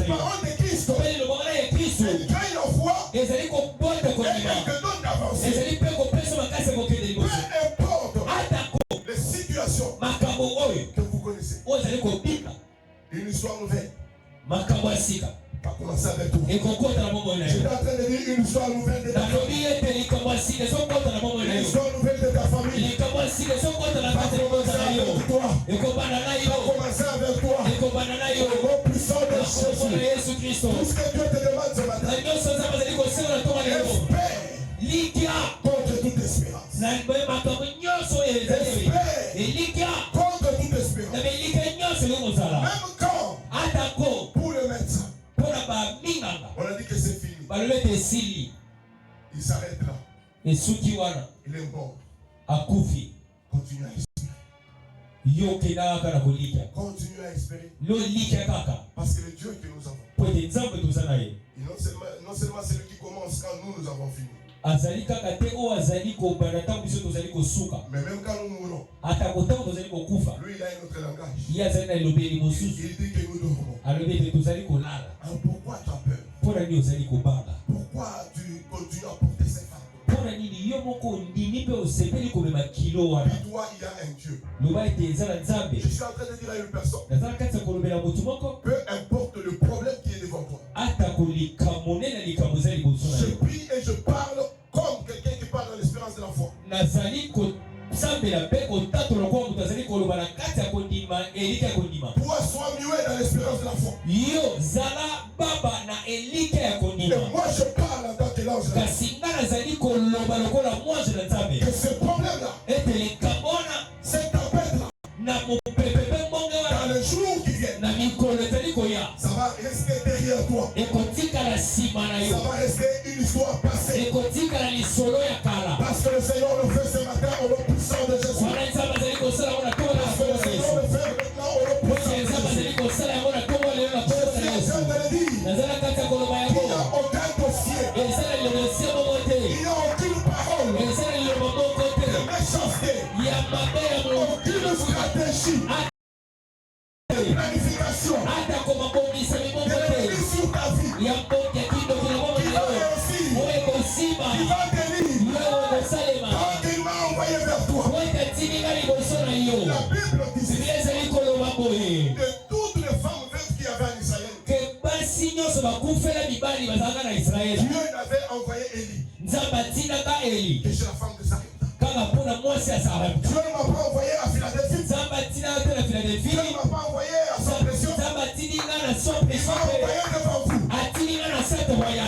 parole de Christ, elle gagne en foi et elle te donne d'avancer. Peu importe les situations que vous connaissez. Une histoire nouvelle. Pas commencer avec toi. J'étais en train de dire une histoire nouvelle de ta famille. Une histoire nouvelle de ta famille. Pas commencer avec toi. Pas commencer avec toi. Au nom puissant de Jésus. Tout ce que Dieu te demande ce matin. Espère contre toute espérance. Espère contre toute espérance. Même quand pour le médecin on a dit que c'est fini, il s'arrête là, il est mort. Continue à espérer. Continue à espérer. Parce que le Dieu que nous avons, non seulement c'est lui qui commence quand nous avons fini, mais même quand nous mourrons, lui il a un autre langage. Il dit que nous dormons. Pourquoi tu as peur? Pourquoi tu continues à porter ces fardeaux? Puis toi, il y a un Dieu. Je suis en train de dire à une personne, peu importe le problème qui est devant toi, je prie et je parle comme quelqu'un qui parle dans l'espérance de la foi. Toi, sois muet dans l'espérance de la foi. Et moi, je parle en tant que l'ange. Que ce problème-là, cette tempête-là, dans les jours qui viennent, ça va rester derrière toi. Ça va rester une histoire passée. Parce que le Seigneur le fait ce matin au nom puissant de Jésus. Parce que le Seigneur le fait maintenant au nom puissant de Jésus. Je suis en train de le dire. Il n'y a aucun dossier. Il n'y a aucune parole de méchanceté. Aucune stratégie. Planification. De l'ennemi sur ta vie. Qui va réussir. Qui va tenir. Quand il m'a envoyé vers toi. La Bible dit de toutes les femmes veuves qu'il y avait en Israël, Dieu avait envoyé Élie. Que c'est la femme de Sarepta. Dieu ne m'a pas envoyé à Philadelphie. Dieu ne m'a pas envoyé à son pression. Il m'a envoyé devant vous.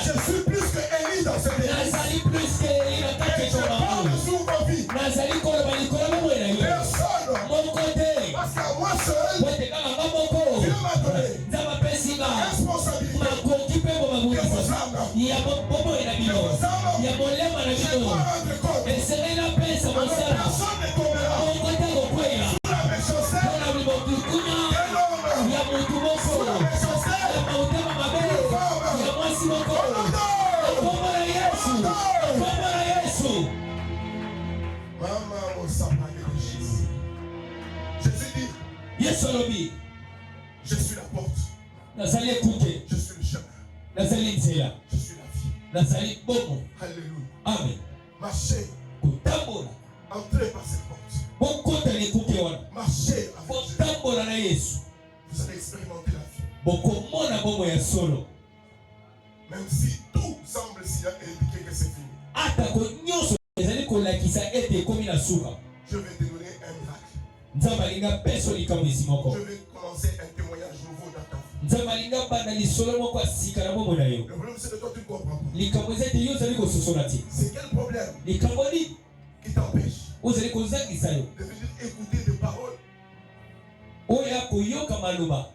Je suis plus que Élie dans cette église. Et je parle sur ma vie. Personne. Parce qu'à moi seul, Dieu m'a donné la responsabilité de vos âmes. De vos âmes. Je dois rendre compte. Alors personne ne tombera sous la méchanceté de l'homme, sous la méchanceté de la femme, Yesu alobi. Je suis la porte. Nazali ekuke. Je suis le chemin. Nazali nzela. Je suis la vie. Nazali bomo. Alléluia. Amen. Marchez. Kutambola. Entrez par cette porte. Bokota lekuke wana. Marchez avec Jésus. Kutambola na Yesu. Vous allez expérimenter la vie. Bokomona bomo ya solo. Même si tout semble indiquer que c'est fini. Atako nyonso ezali kolakisa ete ekomi na suka. Je vais te donner un miracle. Nzambe alinga peso likambo esimoko. Je vais commencer un témoignage nouveau dans ta vie. Nzambe alinga banda lisolo moko asika na bomo na yo. Le problème c'est que toi tu ne comprends pas. Likambo ezali yo ozali kososola te. C'est quel problème Likambo nini qui t'empêche ozali kozangisa yo de venir écouter des paroles oyo akoyoka maloba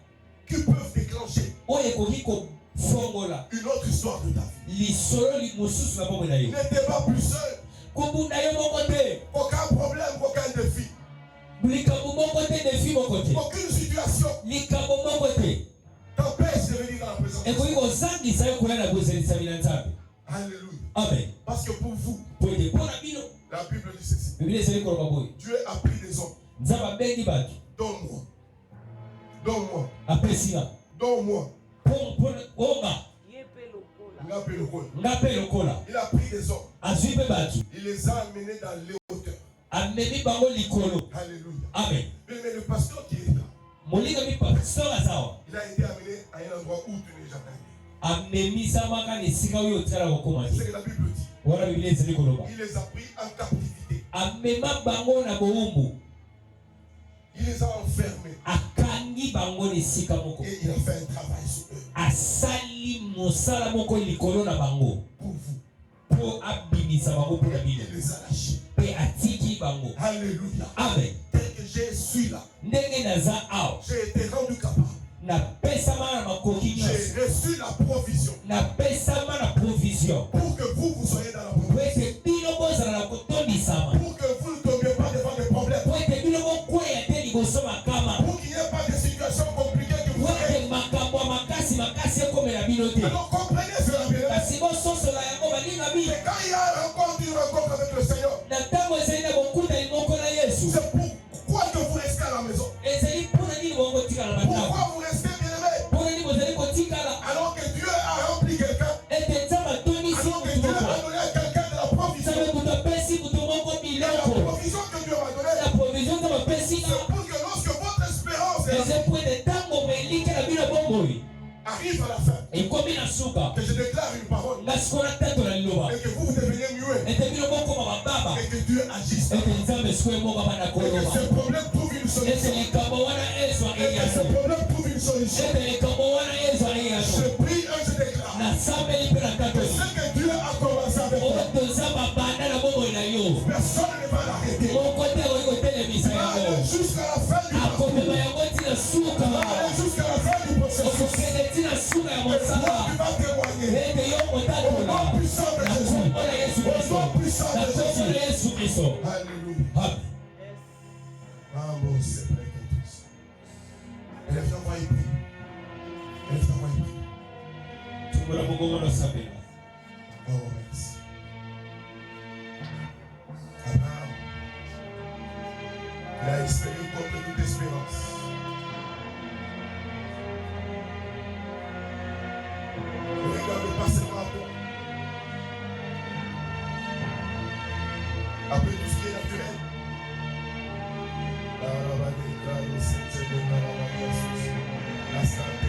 qui peuvent déclencher oyo ekoki kofongola une autre histoire de ta vie. lisolo mosusu na bomo na yo. N'étais pas plus seul. Kobunda yo moko te. Aucun problème, aucun défi. Likambo moko te defi moko te. Aucune situation Likambo moko te t'empêche de venir dans la présence de Dieu. ekoki kozangisa yo koya na bozelisami na Nzambe. Alléluia. Amen. Parce que pour vous, Po ete mpo na bino la Bible dit ceci. biblia ezali koloba boye Dieu a pris des hommes. Nzambe abengi bato Donne-moi. Donne-moi. apesi nga Donne-moi. onga Il a pris le col. nga mpe lokola Il a pris des hommes. azwi mpe bato Il les a amenés dans les hauteurs. amemi bango likolo. Alléluia. Amen. Mais le pasteur qui est là, molingami pasteur azawa il a été amené à un endroit où tu n'es jamais allé. amemisamaka na esika oyo otala kokoma C'est ce te que la Bible dit. wana biblia ezali koloba Il les a pris en captivité. amema bango na bowumbu Il les a enfermés. akangi bango na esika moko Et il a fait un travail sur eux. asali mosala moko likolo na bango Pour vous. mpo abimisa bango mpo na bino Il les a lâchés. mpe atiki bango. Alléluia. Amen. Tel que je suis là, ndenge naza awa j'ai été rendu capable. napesama na makoki nyonso J'ai reçu la provision napesama na provision pour que vous soyez dans la po provision. ete bino bozala na kotondisama Pour que vous ne tombiez pas devant des problèmes. po ete bino bokweya te liboso makama Pour qu'il n'y ait pas de situations compliquées que vous po avez. ete makambo ya makasi ekomela bino te Alors comprenez cela bien. kasi bososola yango baninga bino Mais quand il y a une rencontre avec le Seigneur, na ntango ezali na bokutani moko na yesu c'est pourquoi que vous restez à la maison. ezali mpona nini bokotikala na matako Pourquoi vous restez bien aimé mpona nini bozali kotikala alors que Dieu a rempli quelqu'un. ete nzambe atondisi Alors que mutu Dieu moko a donné à quelqu'un de la provision. nzambe mutu apesi mutu moko Et la biloko provision que Dieu m'a donnée, na provision nzambe apesi nga c'est pour que lorsque votre espérance est eze po ete ntango melike na bino bomoi arrive à la fin, ekomi na suka que je déclare une parole nga sikoyo natatola liloba et que vous deveniez muet ete bino bokoma bababa et que Dieu agisse. ete nzambe sikoyo moko abanda Et que koloba ce problème trouve une ete solution. likambo wana ezwa Et que ce eyaso problème trouve une solution. ete likambo wana ezwa eyaso Je prie et je déclare nasambeli mpe na que katoli ce que Dieu a commencé avec toi, oyo nzambe abanda na bomoi na yo personne ne va l'arrêter. moko te okoki kotelemisa Il va yango aller jusqu'à la fin du parcours. akomema yango ntina suka Il va aller jusqu'à la fin du processus. okokende ntina suka ya Et toi, mosala tu vas témoigner. ete yo Au motatola nom puissant de na Jésus. kombo na yesu Au kristo nom puissant na de kombo na Jésus. yesu kristo. Alléluia. Amen. Vamos, c'est vrai que tous. Élève ta voix et prie. Élève ta voix et prie. tumbola mogongo na osambela. Oh, merci. Abraham, il a espéré contre toute espérance. Ne regarde pas seulement à toi. Après tout ce qui est naturel. La santé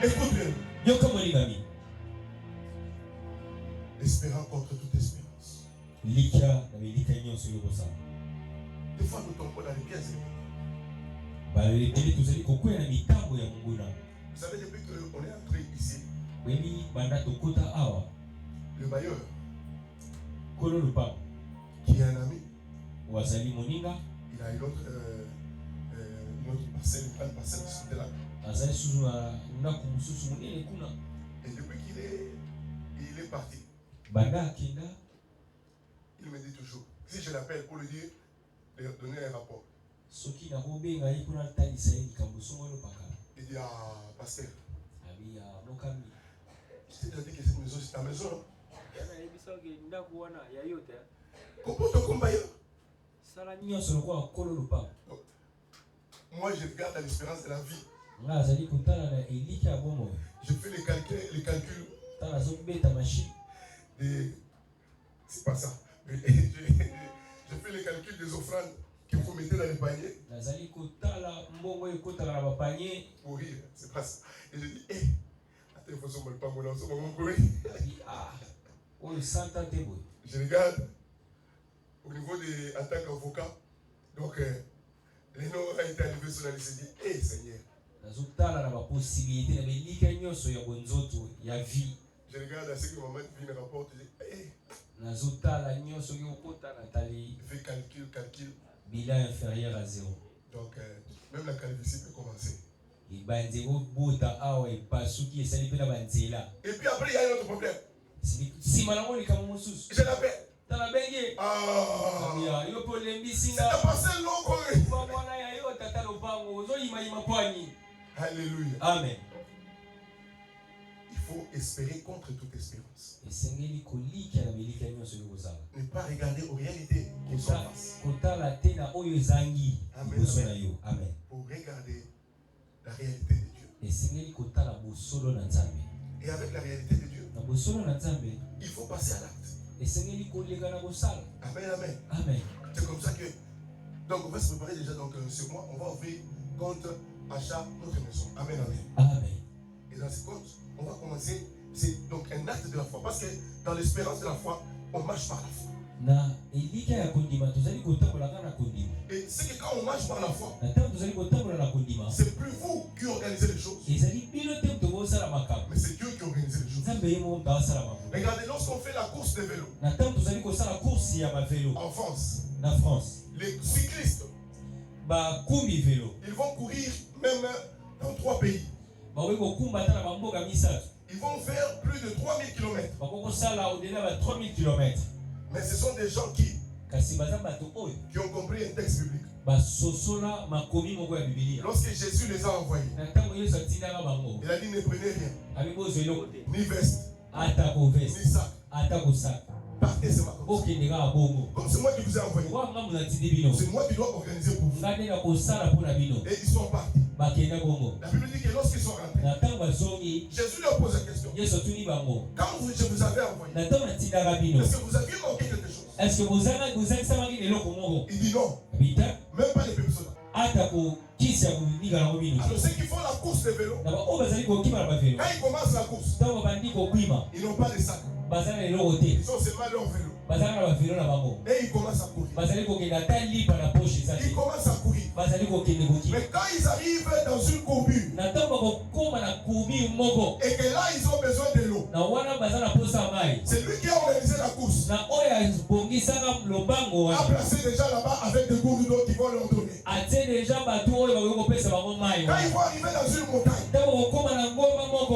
écoute bien. yoka molingami Espérant contre toute espérance. likya na bilika nyonso yo kosala Des fois nous tombons dans les pièces. balebele tozali kokwea na mitambo ya monguna. Vous savez, depuis qu'on est entré ici, weni banda tokota awa le bailleur, kolo lupango qui est un ami, wazali moninga il a une autre parcelle, une grande parcelle de ce côté-là. azali susu na ndako mosusu monene kuna Et depuis qu'il est parti, banda akenda il me dit toujours, si je l'appelle pour lui dire, de donner un rapport. Il dit, ah, pasteur, je t'ai déjà dit que cette maison, c'est ta maison. Moi, je regarde à l'espérance de la vie. Je fais les calculs. C'est pas ça. Je fais les calculs des offrandes qu'il faut mettre dans les paniers. Pour rire, c'est pas ça. Et je dis, attends, il faut se mettre pas mon nom, je regarde au niveau de en tant qu'avocat. Donc, les noms a été arrivé sur la liste. Je dis, Seigneur. Je regarde à ce que maman vient me rapporte. Je fais calcul. Bilan inférieur à 0. Donc, même la calvitie peut commencer. Et puis après, il y a un autre problème. Je l'appelle. C'est la parcelle longue. Alléluia. Amen. Il faut espérer contre toute espérance. Ne pas regarder aux réalités qui sont en face. Amen. Pour regarder la réalité de Dieu. Et avec la réalité de Dieu, il faut passer à l'acte. Amen, amen. Amen. C'est comme ça que. Donc on va se préparer déjà. Donc ce mois, on va ouvrir compte achat notre maison. Amen, amen. Amen. Et dans ce compte, on va commencer. C'est donc un acte de la foi. Parce que dans l'espérance de la foi, on marche par la foi. Et c'est que quand on marche par la foi, c'est plus vous qui organisez les choses, mais c'est Dieu qui organise les choses. Regardez, lorsqu'on fait la course de vélo en France, les cyclistes, ils vont courir même dans 3 pays. Ils vont faire plus de 3000 km. Mais ce sont des gens qui ont compris un texte biblique. Lorsque Jésus les a envoyés, il a dit ne prenez rien, ni veste, ni sac. Partez seulement comme ça. Comme c'est moi qui vous ai envoyé, c'est moi qui dois organiser pour vous. Et ils sont partis. La Bible dit que lorsqu'ils sont rentrés, Jésus leur pose la question. Quand je vous avais envoyé, est-ce que vous aviez manqué quelque chose? Il dit non. Même pas les bébés soldats. Alors ceux qui font la course de vélo, quand ils commencent la course, ils n'ont pas de sac. Ils sont seulement leur vélo. Et ils commencent à courir. Ils commencent à courir. Mais quand ils arrivent dans une courbure, et que là ils ont besoin de l'eau, c'est lui qui a organisé la course. A placé déjà là-bas avec des gourdes d'eau qui vont leur donner. Quand ils vont arriver dans une montagne,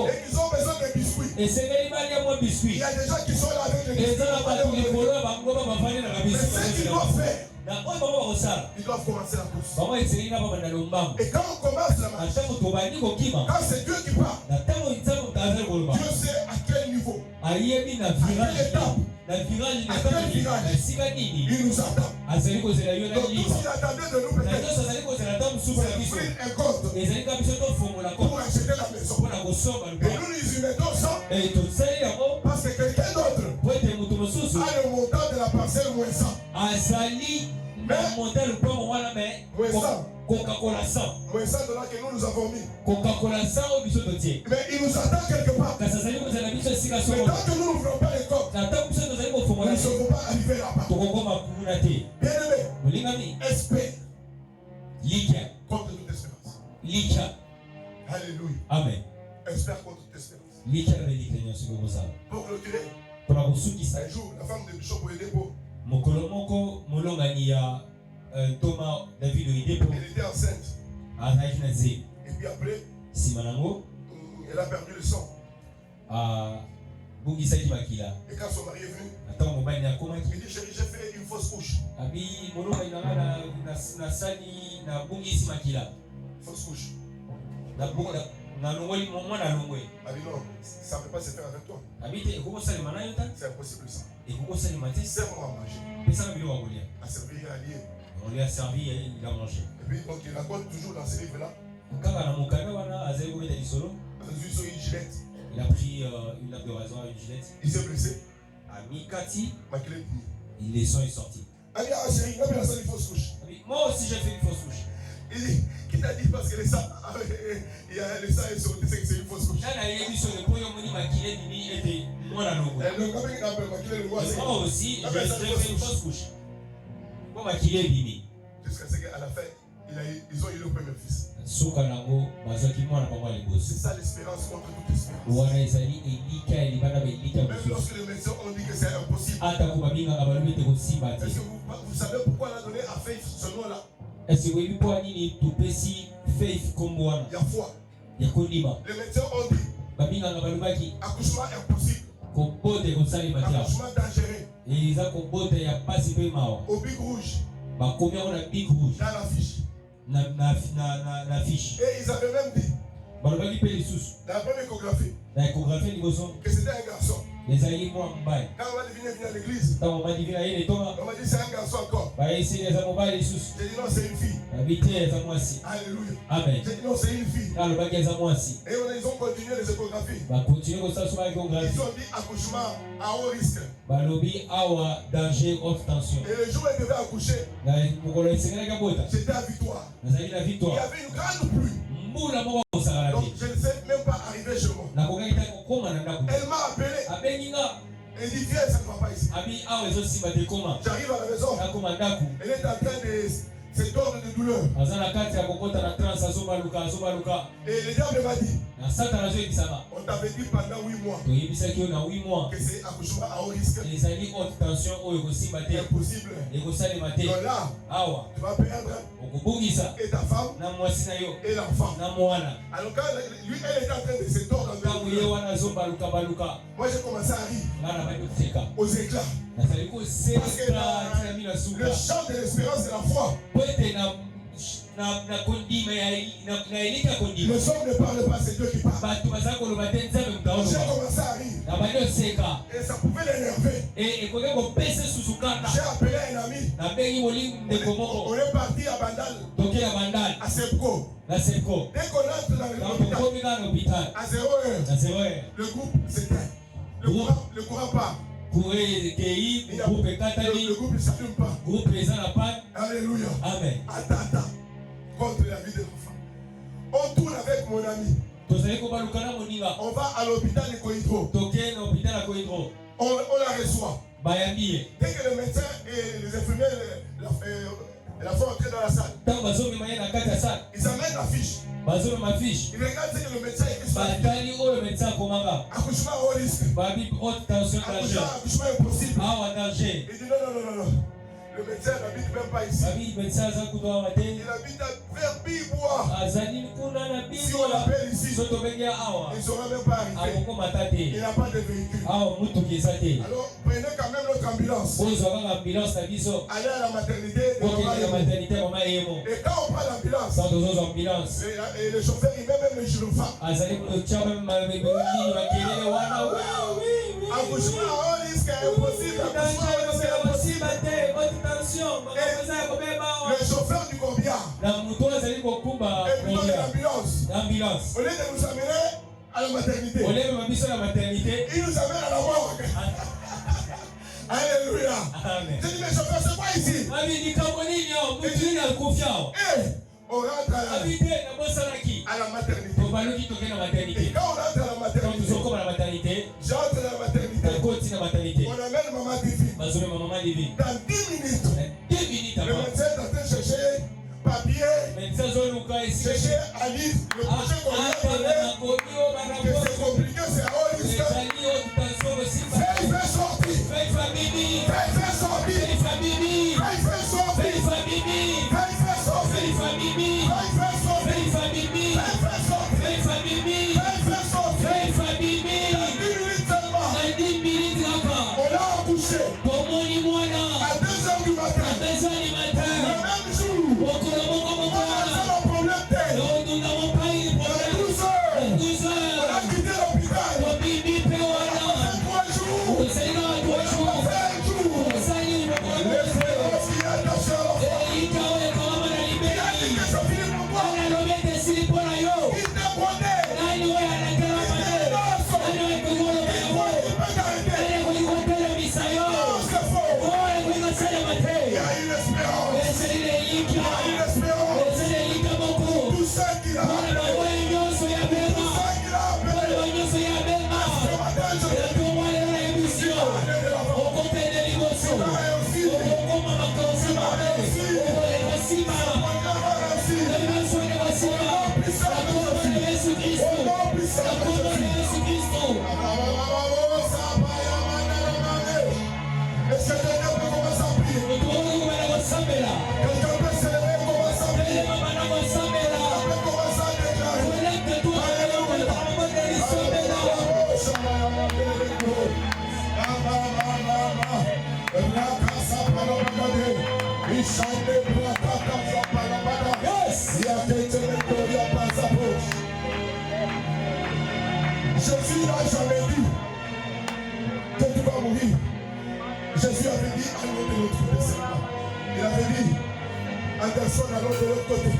et qu'ils ont besoin de biscuits, il y a des gens qui sont là avec les biscuits. Mais ce qu'ils doivent faire, ils doivent commencer la course. Et quand on commence la marche, quand c'est Dieu qui parle, Dieu sait à quel niveau, à quelle étape, à quel virage il nous attend. Donc tout ce qu'il attendait de nous peut-être, c'est pris un compte pour acheter la maison. Et nous nous y mettons ça parce que quelqu'un d'autre a le montant de la parcelle moins 100. Moins 100 dollars que nous avons mis. Mais il nous attend quelque part. Mais tant que nous n'ouvrons pas les comptes, nous ne serons pas arrivés là-bas. Bien-aimé, espère contre toute espérance. Alléluia. Amen. Espère contre toute espérance. Pour clôturer, un jour, la femme de Bishop Oyedepo, elle était enceinte. Et puis après, elle a perdu le sang. Et quand son mari est venu, il dit chérie, j'ai fait une fausse couche. Fausse couche. Elle dit non, ça ne peut pas se faire avec toi. C'est impossible ça. Serre-moi à manger. À servir et à lire. On lui a servi et il a mangé. Et puis donc il raconte toujours dans ce livre-là. Il a pris une lame de rasoir, une gilette. Il s'est blessé. A mis Cathy. Il le sang est sorti. Moi aussi j'ai fait une fausse couche. Il dit, qui t'a dit parce que le sang est sorti, c'est que c'est une fausse couche. Moi aussi j'ai fait une fausse couche. Jusqu'à ce qu'à la fin, ils ont eu le premier fils. C'est ça l'espérance contre toute espérance. Même lorsque les médecins ont dit que c'est impossible. Est-ce que vous savez pourquoi on a donné à Faith ce nom-là? Il y a foi. Les médecins ont dit accouchement impossible. Accouchement dangereux. Au Big Rouge. Dans la fiche. Et ils avaient même dit dans la première échographie que c'était un garçon. Quand on va venir à l'église, on m'a dit c'est un garçon encore. J'ai dit non, c'est une fille. Alléluia. Amen. J'ai dit non, c'est une fille. Et ils ont continué les échographies. Ils ont dit accouchement à haut risque. Danger, haute tension. Et le jour où elle devait accoucher, c'était à Victoire. Il y avait une grande pluie. Donc je ne sais même pas arriver chez moi. Elle m'a appelé. Elle dit viens, ça ne va pas ici. J'arrive à la maison. Elle est en train de se tordre de douleur. Et le diable m'a dit on t'avait dit pendant 8 mois que c'est accouchement à haut risque. Impossible. Donc là, tu vas perdre et ta femme et l'enfant. Alors quand lui, elle est en train de se tordre de douleur, moi j'ai commencé à rire aux éclats. Parce que le chant de l'espérance et la foi. Le son ne parle pas, c'est Dieu qui parle. J'ai commencé à rire. Et ça pouvait l'énerver. J'ai appelé un ami. On est parti à Bandal, à Sepco. Dès qu'on entre dans l'hôpital, à 0h, le groupe s'éteint. Le courant part. Le groupe ne s'allume pas. Alléluia. Amen. Attends. Contre la vie de l'enfant. On tourne avec mon ami. On va à l'hôpital de Cohidro. On la reçoit. Dès que le médecin et les infirmiers la font entrer dans la salle, ils amènent la fiche. Ils regardent ce que le médecin écrit sur la fiche. Accouchement à haut risque. Accouchement impossible. Il dit non. Le médecin n'habite même pas ici. Il habite à Verbibois. Si on l'appelle ici, il ne sera même pas arrivé. Il n'a pas de véhicule. Alors prenez quand même notre ambulance. Allez à la maternité de Maman Emo. Et quand on prend l'ambulance, et le chauffeur il met même le gyrophare. Accouchement à haut risque impossible. Le chauffeur du corbillard et plutôt l'ambulance, au lieu de nous amener à la maternité, il nous amène à la mort. Alléluia. J'ai dit mais chauffeur, c'est quoi ici? On rentre à la maternité. Et quand on rentre à la maternité, j'entre à la maternité. On amène maman divine. Dans 10 minutes, le médecin est en train de chercher papier, chercher à lire le projet qu'on vient de que c'est compliqué, c'est à haut risque. Fais sortir. personne allons de l'autre côté.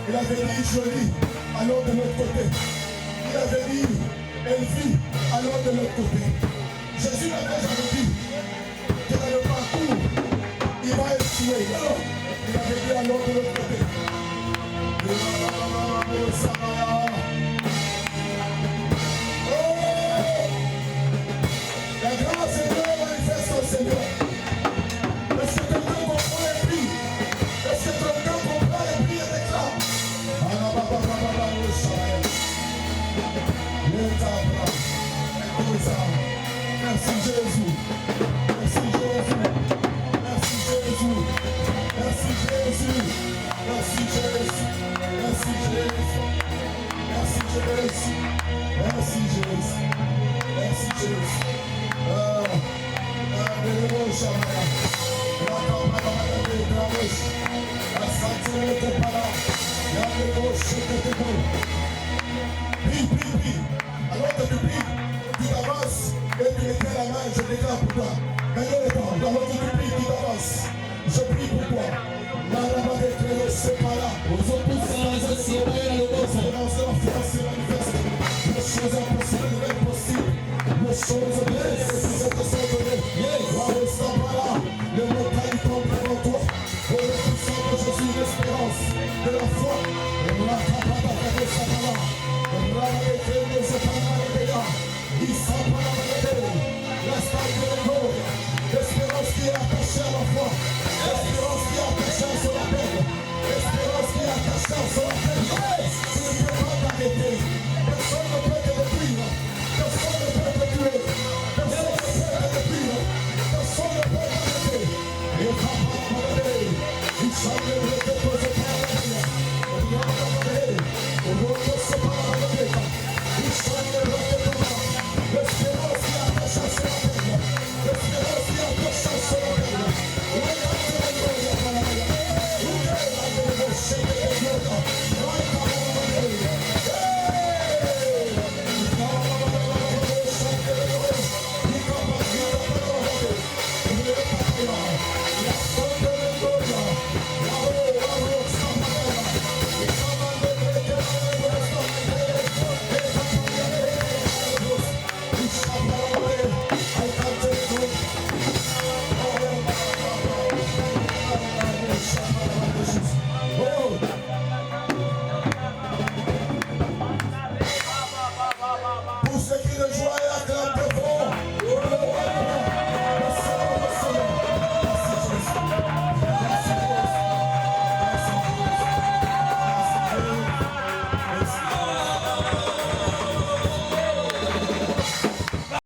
Il avait dit Jolie, allons de l'autre côté. Il avait dit Elvie, allons de l'autre côté. Jésus n'avait jamais dit que dans le parcours, il va échouer. Non, il avait dit allons de l'autre côté. La grâce de Dieu manifeste au Seigneur. Est-ce que quelqu'un comprend les prix? Est-ce que quelqu'un comprend les prix et déclare? Merci Jésus. Merci Jésus. Merci Jésus. Merci Jésus. Merci Jésus. Merci Jésus. Merci Jésus. Merci Jésus. Merci Jésus. Alors que tu pries, tu t'avances et tu éteins la main, je déclare pour toi. Maintenant le temps, alors que tu pries, tu t'avances. Je prie pour toi. La rama des clés, c'est pas là. Les choses impossibles deviennent possibles. Les choses blessées